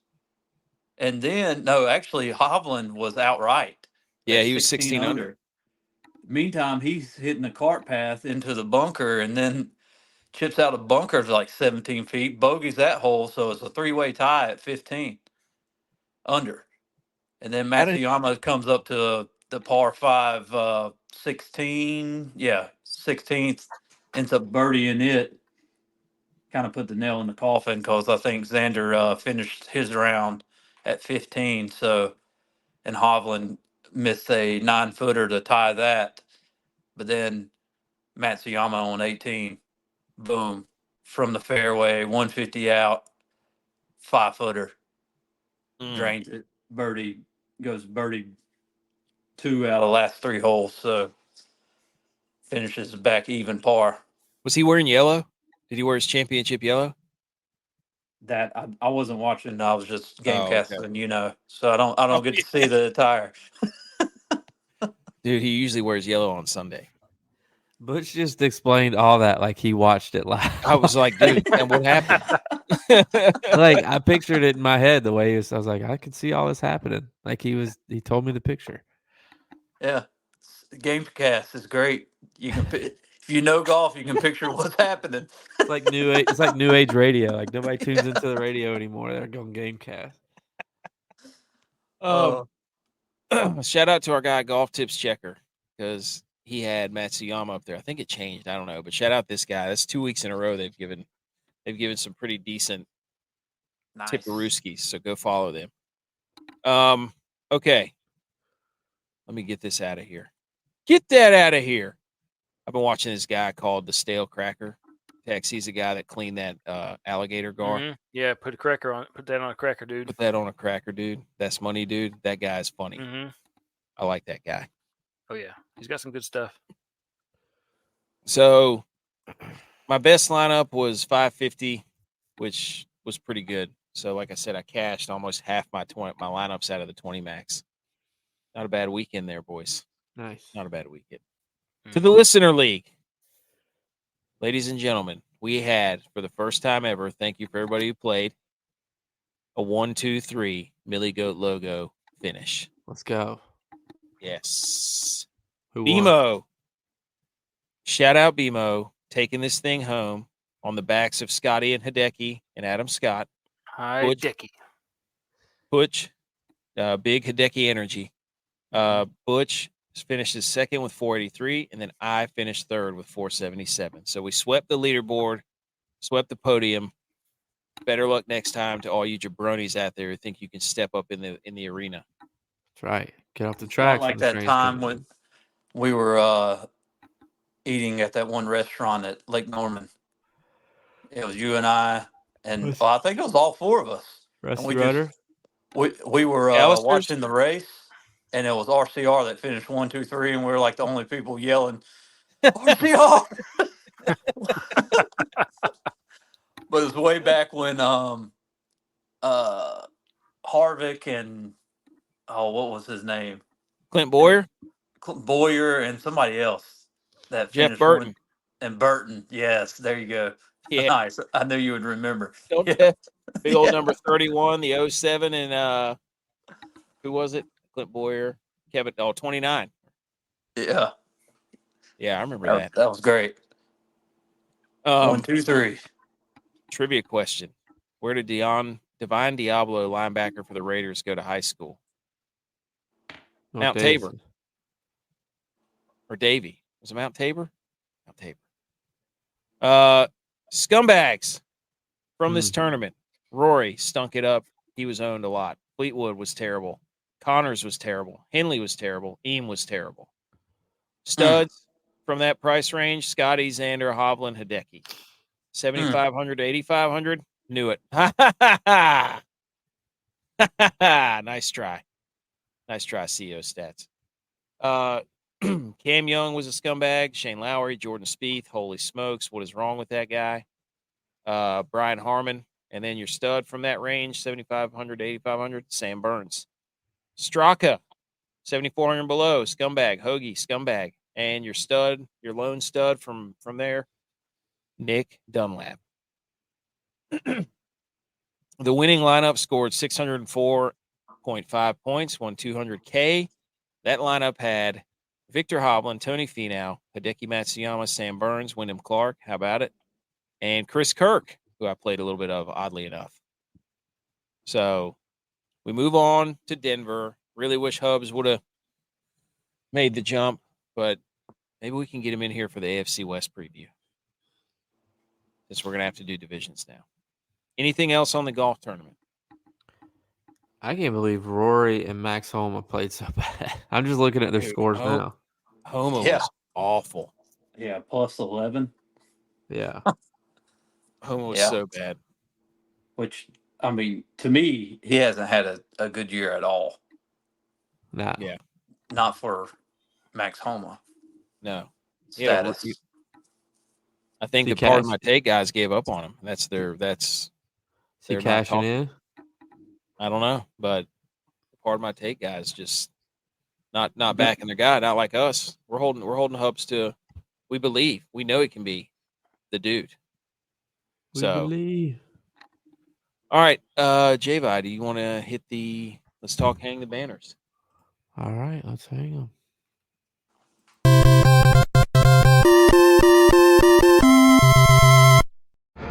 And then, no, actually, Hovland was outright. Yeah, he was 16 under. Meantime, he's hitting the cart path into the bunker and then chips out a bunker to like 17 feet, bogeys that hole, so it's a three-way tie at 15 under. And then Matsuyama comes up to the par 5, 16. Yeah, 16th, ends up birdieing it. Kind of put the nail in the coffin because I think Xander finished his round at 15. So, and Hovland missed a 9-footer to tie that. But then Matsuyama on 18, boom, from the fairway, 150 out, 5-footer, drains it, birdie, goes birdie 2 out of the last 3 holes. So finishes back even par. Was he wearing yellow? Did he wear his championship yellow? That I wasn't watching. I was just game casting, so I don't get to see the attire. Dude, he usually wears yellow on Sunday. Butch just explained all that like he watched it live. I was like, dude, and what happened? Like I pictured it in my head the way he was. I was like, I could see all this happening. Like he told me the picture. Yeah, game cast is great. You can if you know golf, you can picture what's happening. It's like new age. It's like new age radio. Like nobody tunes into the radio anymore. They're going game cast. Shout out to our guy Golf Tips Checker because he had Matsuyama up there. I think it changed. I don't know, but shout out this guy. That's 2 weeks in a row they've given some pretty decent tipperooskies. So go follow them. Okay. Let me get this out of here. Get that out of here. I've been watching this guy called the Stale Cracker. Tex, he's a guy that cleaned that alligator gar. Mm-hmm. Yeah, put that on a cracker, dude. Put that on a cracker, dude. That's money, dude. That guy's funny. Mm-hmm. I like that guy. Oh, yeah. He's got some good stuff. So my best lineup was 550, which was pretty good. So like I said, I cashed almost half my lineups out of the 20 max. Not a bad weekend there, boys. Nice. Not a bad weekend. To the Listener League. Ladies and gentlemen, we had, for the first time ever, thank you for everybody who played, a 1-2-3 Millie Goat logo finish. Let's go. Yes. Who BMO. won? Shout out BMO, taking this thing home on the backs of Scotty and Hideki and Adam Scott. Hideki. Butch, big Hideki energy. Butch finished second with 483, and then I finished third with 477. So we swept the leaderboard, swept the podium. Better luck next time to all you jabronis out there who think you can step up in the arena. That's right. Get off the track. Like that time when we were eating at that one restaurant at Lake Norman. It was you and I, and I think it was all 4 of us. Rusty Rudder? We were Alistairs? watching the race, and it was RCR that finished 1, 2, 3, and we were like the only people yelling, RCR! But it's way back when Harvick and what was his name? Clint Boyer, Boyer and somebody else that Jeff finished Burton. And Burton, yes, there you go. Yeah. Nice. I knew you would remember. Don't Yeah. Big old number 31, the 07, and who was it? Clint Boyer, Kevin. 29. Yeah. Yeah, I remember that. That was great. 1, 2, 3. Trivia question: where did Divine Diablo, linebacker for the Raiders, go to high school? Mount Tabor. Or Davie. Was it Mount Tabor? Mount Tabor. Scumbags from this tournament. Rory stunk it up. He was owned a lot. Fleetwood was terrible. Connors was terrible. Henley was terrible. Eam was terrible. Studs from that price range: Scotty, Xander, Hovland, Hideki. 7,500 to 8,500. Knew it. Nice try. Nice try, CEO Stats. Cam Young was a scumbag. Shane Lowry, Jordan Spieth. Holy smokes, what is wrong with that guy? Brian Harmon. And then your stud from that range, 7,500 to 8,500, Sam Burns. Straka, 7,400 below, scumbag. Hoagie, scumbag. And your stud, your lone stud from there, Nick Dunlap. The winning lineup scored 604.5 points, won $200K. That lineup had Victor Hovland, Tony Finau, Hideki Matsuyama, Sam Burns, Wyndham Clark. How about it? And Chris Kirk, who I played a little bit of, oddly enough. So we move on to Denver. Really wish Hubs would have made the jump, but maybe we can get him in here for the AFC West preview, since we're going to have to do divisions now. Anything else on the golf tournament? I can't believe Rory and Max Homa played so bad. I'm just looking at their scores now. Homa was awful. Yeah, plus 11. Yeah. Homa was so bad. Which, I mean, to me, he hasn't had a good year at all. Nah. Yeah. Not for Max Homa. No. Status. I think the part of my take guys gave up on him. That's Is he they're cashing in? I don't know, but part of my take guys just not backing their guy, not like us. We're holding Hubs to, we believe. We know he can be the dude. We believe. All right, J-Vi, do you want to hit let's talk hang the banners. All right, let's hang them.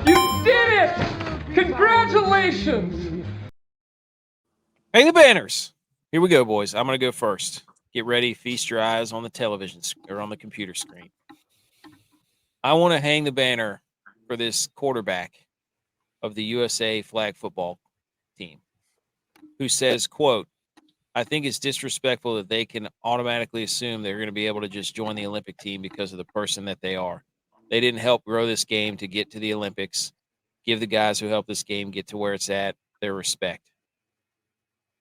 You did it! Congratulations! Hang the banners. Here we go, boys. I'm going to go first. Get ready. Feast your eyes on the television or on the computer screen. I want to hang the banner for this quarterback of the USA flag football team who says, quote, I think it's disrespectful that they can automatically assume they're going to be able to just join the Olympic team because of the person that they are. They didn't help grow this game to get to the Olympics. Give the guys who helped this game get to where it's at their respect.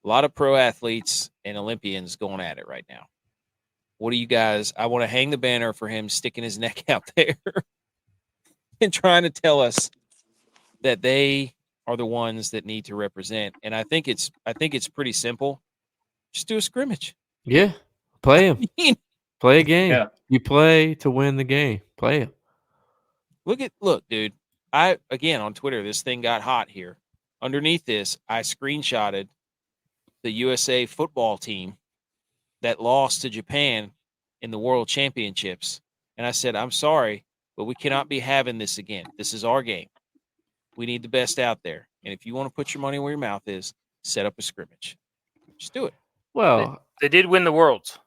A lot of pro athletes and Olympians going at it right now. What do you guys? I want to hang the banner for him sticking his neck out there and trying to tell us that they are the ones that need to represent. And I think it's pretty simple. Just do a scrimmage. Yeah, play him. Play a game. Yeah. You play to win the game. Play him. Look, dude. Again on Twitter, this thing got hot here. Underneath this, I screenshotted the USA football team that lost to Japan in the World Championships. And I said, I'm sorry, but we cannot be having this again. This is our game. We need the best out there. And if you want to put your money where your mouth is, set up a scrimmage. Just do it. Well, They did win the Worlds.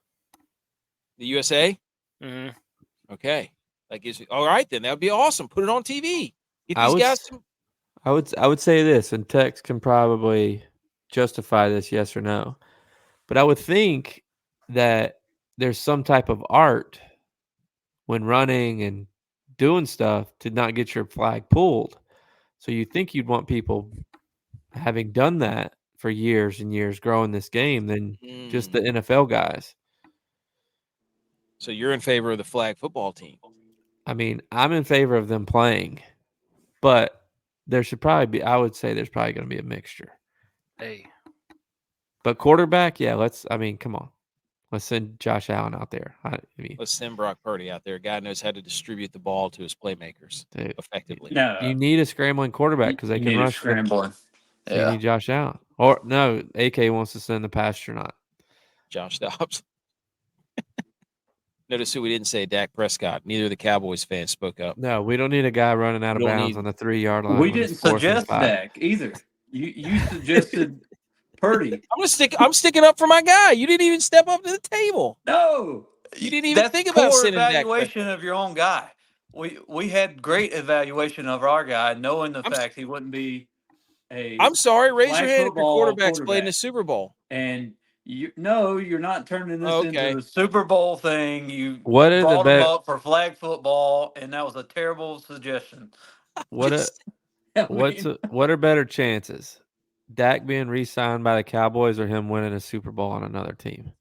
The USA? Mm-hmm. Okay. That gives me, all right, then. That would be awesome. Put it on TV. Get I these would- guys some. I would say this, and Tex can probably justify this, yes or no. But I would think that there's some type of art when running and doing stuff to not get your flag pulled. So you think you'd want people, having done that, for years and years growing this game than just the NFL guys. So you're in favor of the flag football team? I mean, I'm in favor of them playing, but there should probably be. I would say there's probably going to be a mixture. Hey, but quarterback, yeah. Come on. Let's send Josh Allen out there. Let's send Brock Purdy out there. A guy knows how to distribute the ball to his playmakers effectively. No, you need a scrambling quarterback because they can rush. Scrambling. So you need Josh Allen. Or no, AK wants to send the pastronaut. Josh Dobbs. Notice who we didn't say, Dak Prescott. Neither of the Cowboys fans spoke up. No, we don't need a guy running out of bounds on the 3-yard line. We didn't suggest Dak either. You suggested Purdy. I'm sticking up for my guy. You didn't even step up to the table. No, you didn't even think about sending Dak. Evaluation of your own guy. We had great evaluation of our guy, knowing the fact he wouldn't be a. I'm sorry. Raise your hand if your quarterback's played in the Super Bowl. And you're not turning this into a Super Bowl thing. You brought him up for flag football, and that was a terrible suggestion. What are better chances? Dak being re-signed by the Cowboys or him winning a Super Bowl on another team?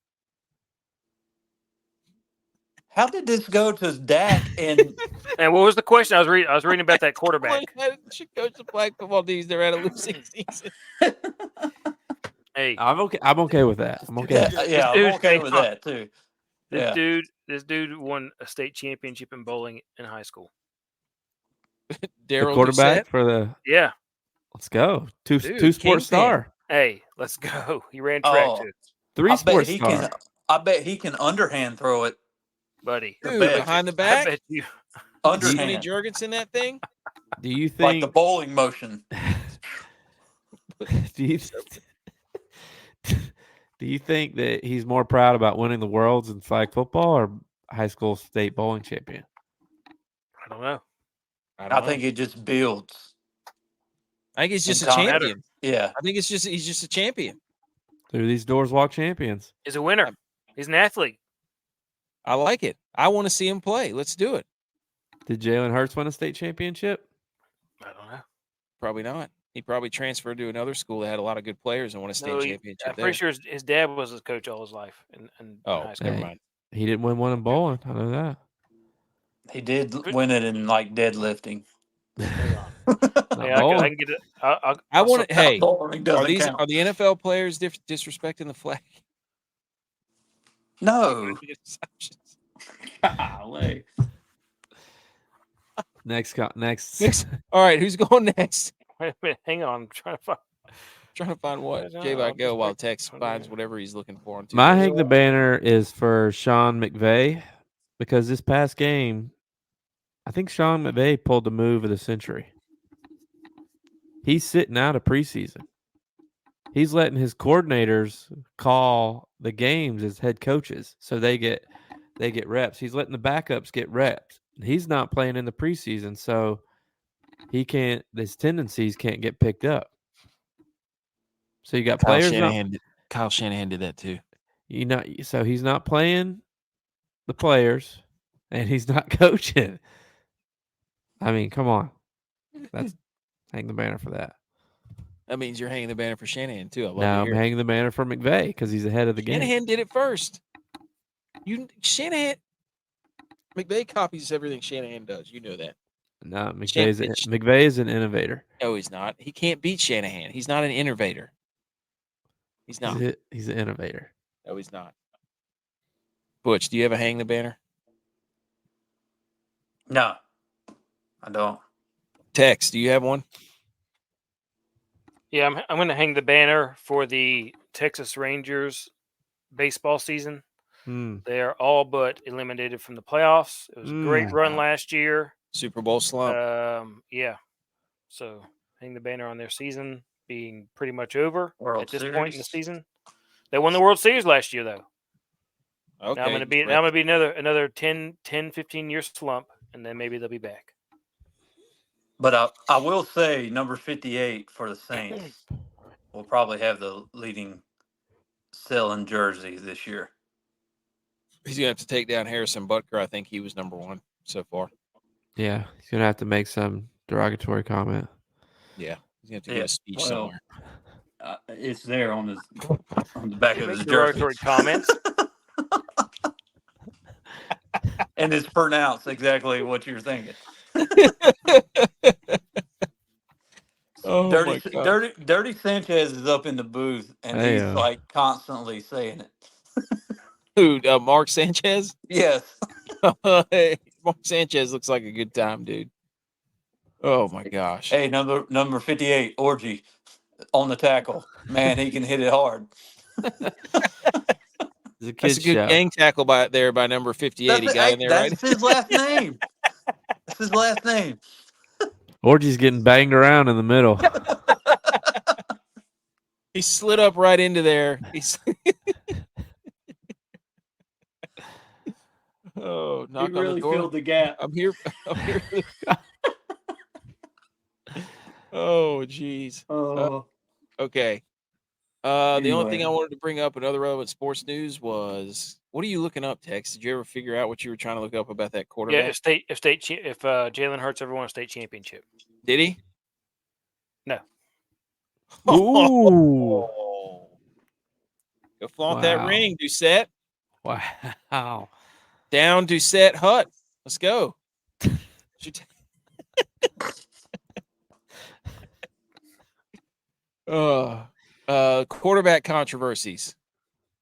How did this go to Dak and what was the question? I was reading about that quarterback. Should coach the flag football teams. They're at a losing season. Hey, I'm okay with that. I'm okay. I'm okay with that too. This dude won a state championship in bowling in high school. The quarterback for the Let's go. Two sports star. Hey, let's go. He ran track too. 3 sports star. I bet he can underhand throw it, buddy. Dude, behind the back. I bet you. Underhand Jurgensen that thing. Do you think like the bowling motion? Do you think that he's more proud about winning the Worlds in flag football or high school state bowling champion? I don't know. I think it just builds. I think he's just a champion. Yeah. I think he's just a champion. Through these doors walk champions. He's a winner. He's an athlete. I like it. I want to see him play. Let's do it. Did Jalen Hurts win a state championship? I don't know. Probably not. He probably transferred to another school that had a lot of good players and won a state championship. I'm pretty sure his dad was his coach all his life. In high school. Never mind. He didn't win one in bowling. I know that. He did win it in like deadlifting. I can get it. I want to. Hey, are the NFL players disrespecting the flag? No. Next. All right, who's going next? Wait a minute, hang on. I'm trying to find what? J-Bot go while Tex finds whatever he's looking for. My hang the banner is for Sean McVay because this past game, I think Sean McVay pulled the move of the century. He's sitting out of preseason. He's letting his coordinators call the games as head coaches, so they get reps. He's letting the backups get reps. He's not playing in the preseason, so his tendencies can't get picked up. So you got players. Kyle Shanahan did that too. So he's not playing the players, and he's not coaching. I mean, come on. That's hang the banner for that. That means you're hanging the banner for Shanahan too. I'm hanging the banner for McVay because he's ahead of the game. Shanahan did it first. McVay copies everything Shanahan does. You know that. No, McVay is an innovator. No, he's not. He can't beat Shanahan. He's not an innovator. He's not. He's an innovator. No, he's not. Butch, do you have a hang the banner? No, I don't. Tex, do you have one? Yeah, I'm going to hang the banner for the Texas Rangers baseball season. They are all but eliminated from the playoffs. It was a great run last year. Super Bowl slump. Yeah. So hang the banner on their season being pretty much over at this point in the season. They won the World Series last year, though. Okay. Now I'm going to be another 10, 15 year slump, and then maybe they'll be back. But I will say number 58 for the Saints will probably have the leading selling jersey this year. He's going to have to take down Harrison Butker. I think he was number 1 so far. Yeah, he's going to have to make some derogatory comment. Yeah, he's going to have to give a speech somewhere. It's there on the back of his jersey. Derogatory comments. And it's pronounced exactly what you're thinking. Oh my God. Dirty Sanchez is up in the booth, and he's like constantly saying it. Who? Mark Sanchez? Yes. Mark Sanchez looks like a good time, dude. Oh my gosh. Hey, number 58, Orgy, on the tackle. Man, he can hit it hard. That's a good gang tackle by number 58. He got in there right. That's his last name. That's his last name. Orgy's getting banged around in the middle. He slid up right into there. Oh, knock he on really the door. filled the gap. I'm here. Oh, geez. Okay. The only thing I wanted to bring up, another relevant sports news, was what are you looking up, Tex? Did you ever figure out what you were trying to look up about that quarterback? Yeah, if Jalen Hurts ever won a state championship. Did he? No. Ooh. Go flaunt that ring, Doucette. Wow. Down Doucette Hut. Let's go. Quarterback controversies.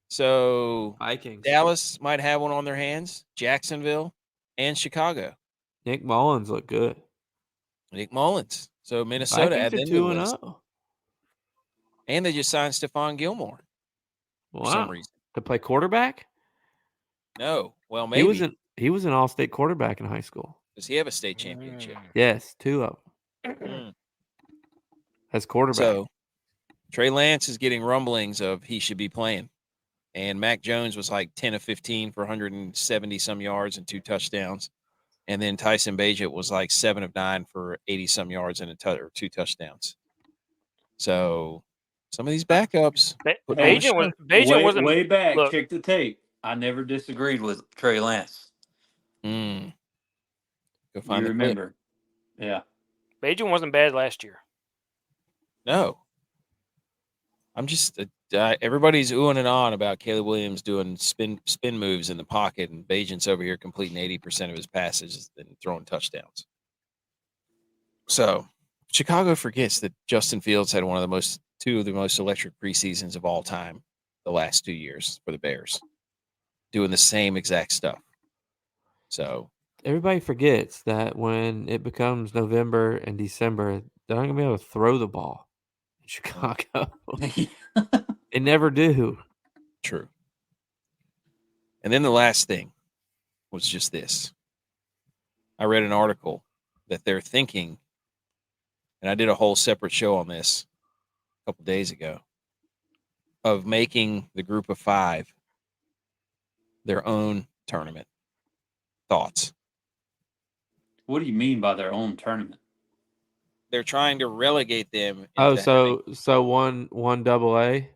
So Vikings. Dallas might have one on their hands. Jacksonville and Chicago. Nick Mullins looked good. Nick Mullins. So Minnesota Vikings add them are to the list. 2-0. And they just signed Stephon Gilmore for some reason. To play quarterback? No. Well, maybe. He was an all-state quarterback in high school. Does he have a state championship? Yes, 2 of them. As quarterback. So Trey Lance is getting rumblings of he should be playing. And Mac Jones was like 10 of 15 for 170 some yards and 2 touchdowns. And then Tyson Bagent was like 7 of 9 for 80 some yards and 2 touchdowns. So some of these backups. Bagent wasn't way back. Look, check the tape. I never disagreed with Trey Lance. Go find you remember. Clip. Yeah. Bagent wasn't bad last year. No. I'm just everybody's oohing and on about Caleb Williams doing spin moves in the pocket, and Bagent's over here completing 80% of his passes and throwing touchdowns. So Chicago forgets that Justin Fields had two of the most electric preseasons of all time the last 2 years for the Bears, doing the same exact stuff. So everybody forgets that when it becomes November and December, they're not going to be able to throw the ball in Chicago. They never do. True. And then the last thing was just this. I read an article that they're thinking, and I did a whole separate show on this a couple days ago, of making the group of 5 their own tournament. Thoughts? What do you mean by their own tournament? They're trying to relegate them. So one double A?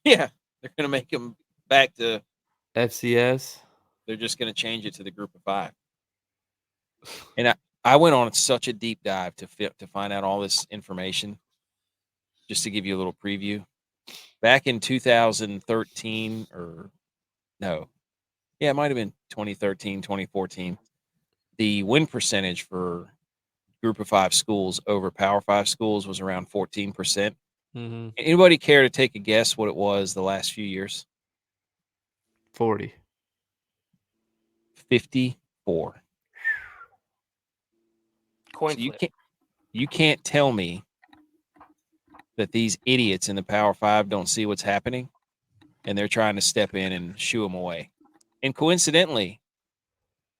Yeah, they're going to make them back to FCS. They're just going to change it to the group of 5. And I went on such a deep dive to find out all this information, just to give you a little preview. Back in 2013, it might have been 2013, 2014. The win percentage for group of 5 schools over Power 5 schools was around 14%. Mm-hmm. Anybody care to take a guess what it was the last few years? 40. 54. Coin So you can't tell me that these idiots in the Power 5 don't see what's happening, and they're trying to step in and shoo them away. And coincidentally,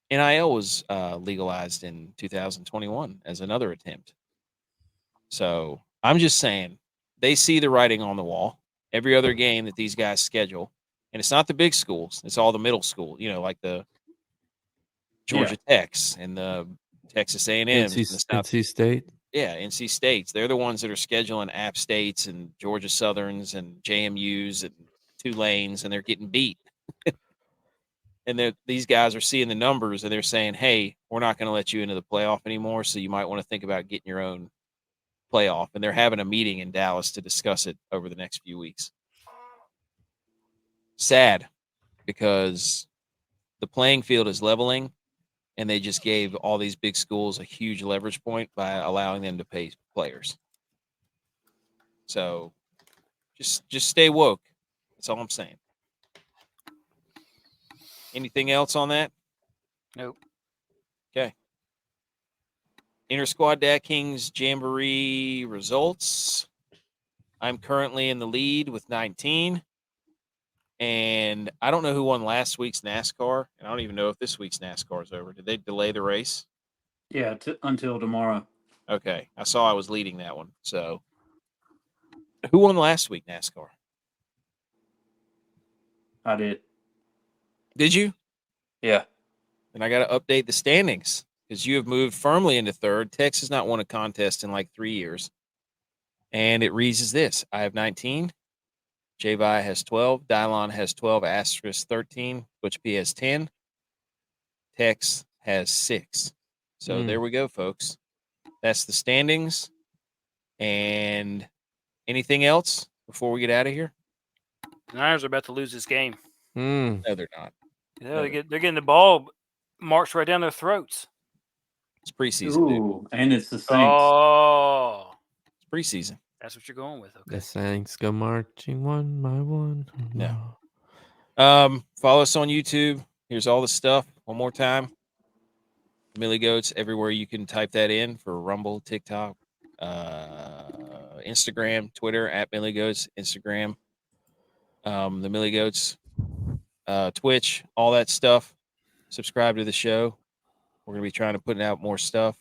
NIL was legalized in 2021 as another attempt. So I'm just saying, they see the writing on the wall. Every other game that these guys schedule, and it's not the big schools, it's all the middle school, like the Georgia Techs and the Texas A&M, NC State. Yeah, NC States. They're the ones that are scheduling App States and Georgia Southerns and JMUs and Tulanes, and they're getting beat. And these guys are seeing the numbers, and they're saying, hey, we're not going to let you into the playoff anymore, so you might want to think about getting your own playoff, and they're having a meeting in Dallas to discuss it over the next few weeks. Sad, because the playing field is leveling, and they just gave all these big schools a huge leverage point by allowing them to pay players. So just stay woke. That's all I'm saying. Anything else on that? Nope. Okay. Inter-squad DraftKings Jamboree results. I'm currently in the lead with 19. And I don't know who won last week's NASCAR. And I don't even know if this week's NASCAR is over. Did they delay the race? Yeah, until tomorrow. Okay. I saw I was leading that one. So who won last week NASCAR? I did. Did you? Yeah. And I got to update the standings because you have moved firmly into third. Tex has not won a contest in like 3 years. And it reads as this. I have 19. J.Vi has 12. Dylon has 12. Asterisk 13. Butch P has 10. Tex has 6. So there we go, folks. That's the standings. And anything else before we get out of here? The Niners are about to lose this game. No, they're not. Yeah, they're getting the ball marched right down their throats. It's preseason. Ooh, and it's the Saints. Oh, it's preseason. That's what you're going with. Okay. The Saints go marching one by one. No. Follow us on YouTube. Here's all the stuff. One more time. Millie Goats, everywhere you can type that in for Rumble, TikTok, Instagram, Twitter, at Millie Goats, Instagram, the Millie Goats, Twitch, all that stuff. Subscribe to the show. We're going to be trying to put out more stuff.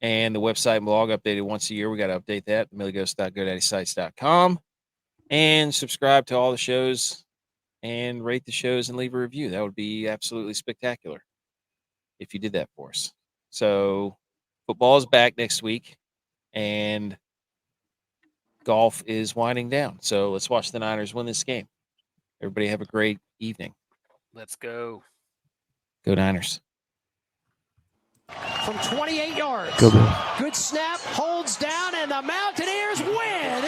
And the website and blog updated once a year. We got to update that. milliegoats.godaddysites.com. And subscribe to all the shows and rate the shows and leave a review. That would be absolutely spectacular if you did that for us. So football is back next week, and golf is winding down. So let's watch the Niners win this game. Everybody have a great evening. Let's go. Go Niners. From 28 yards. Go Bills. Good snap, holds down, and the Mountaineers win.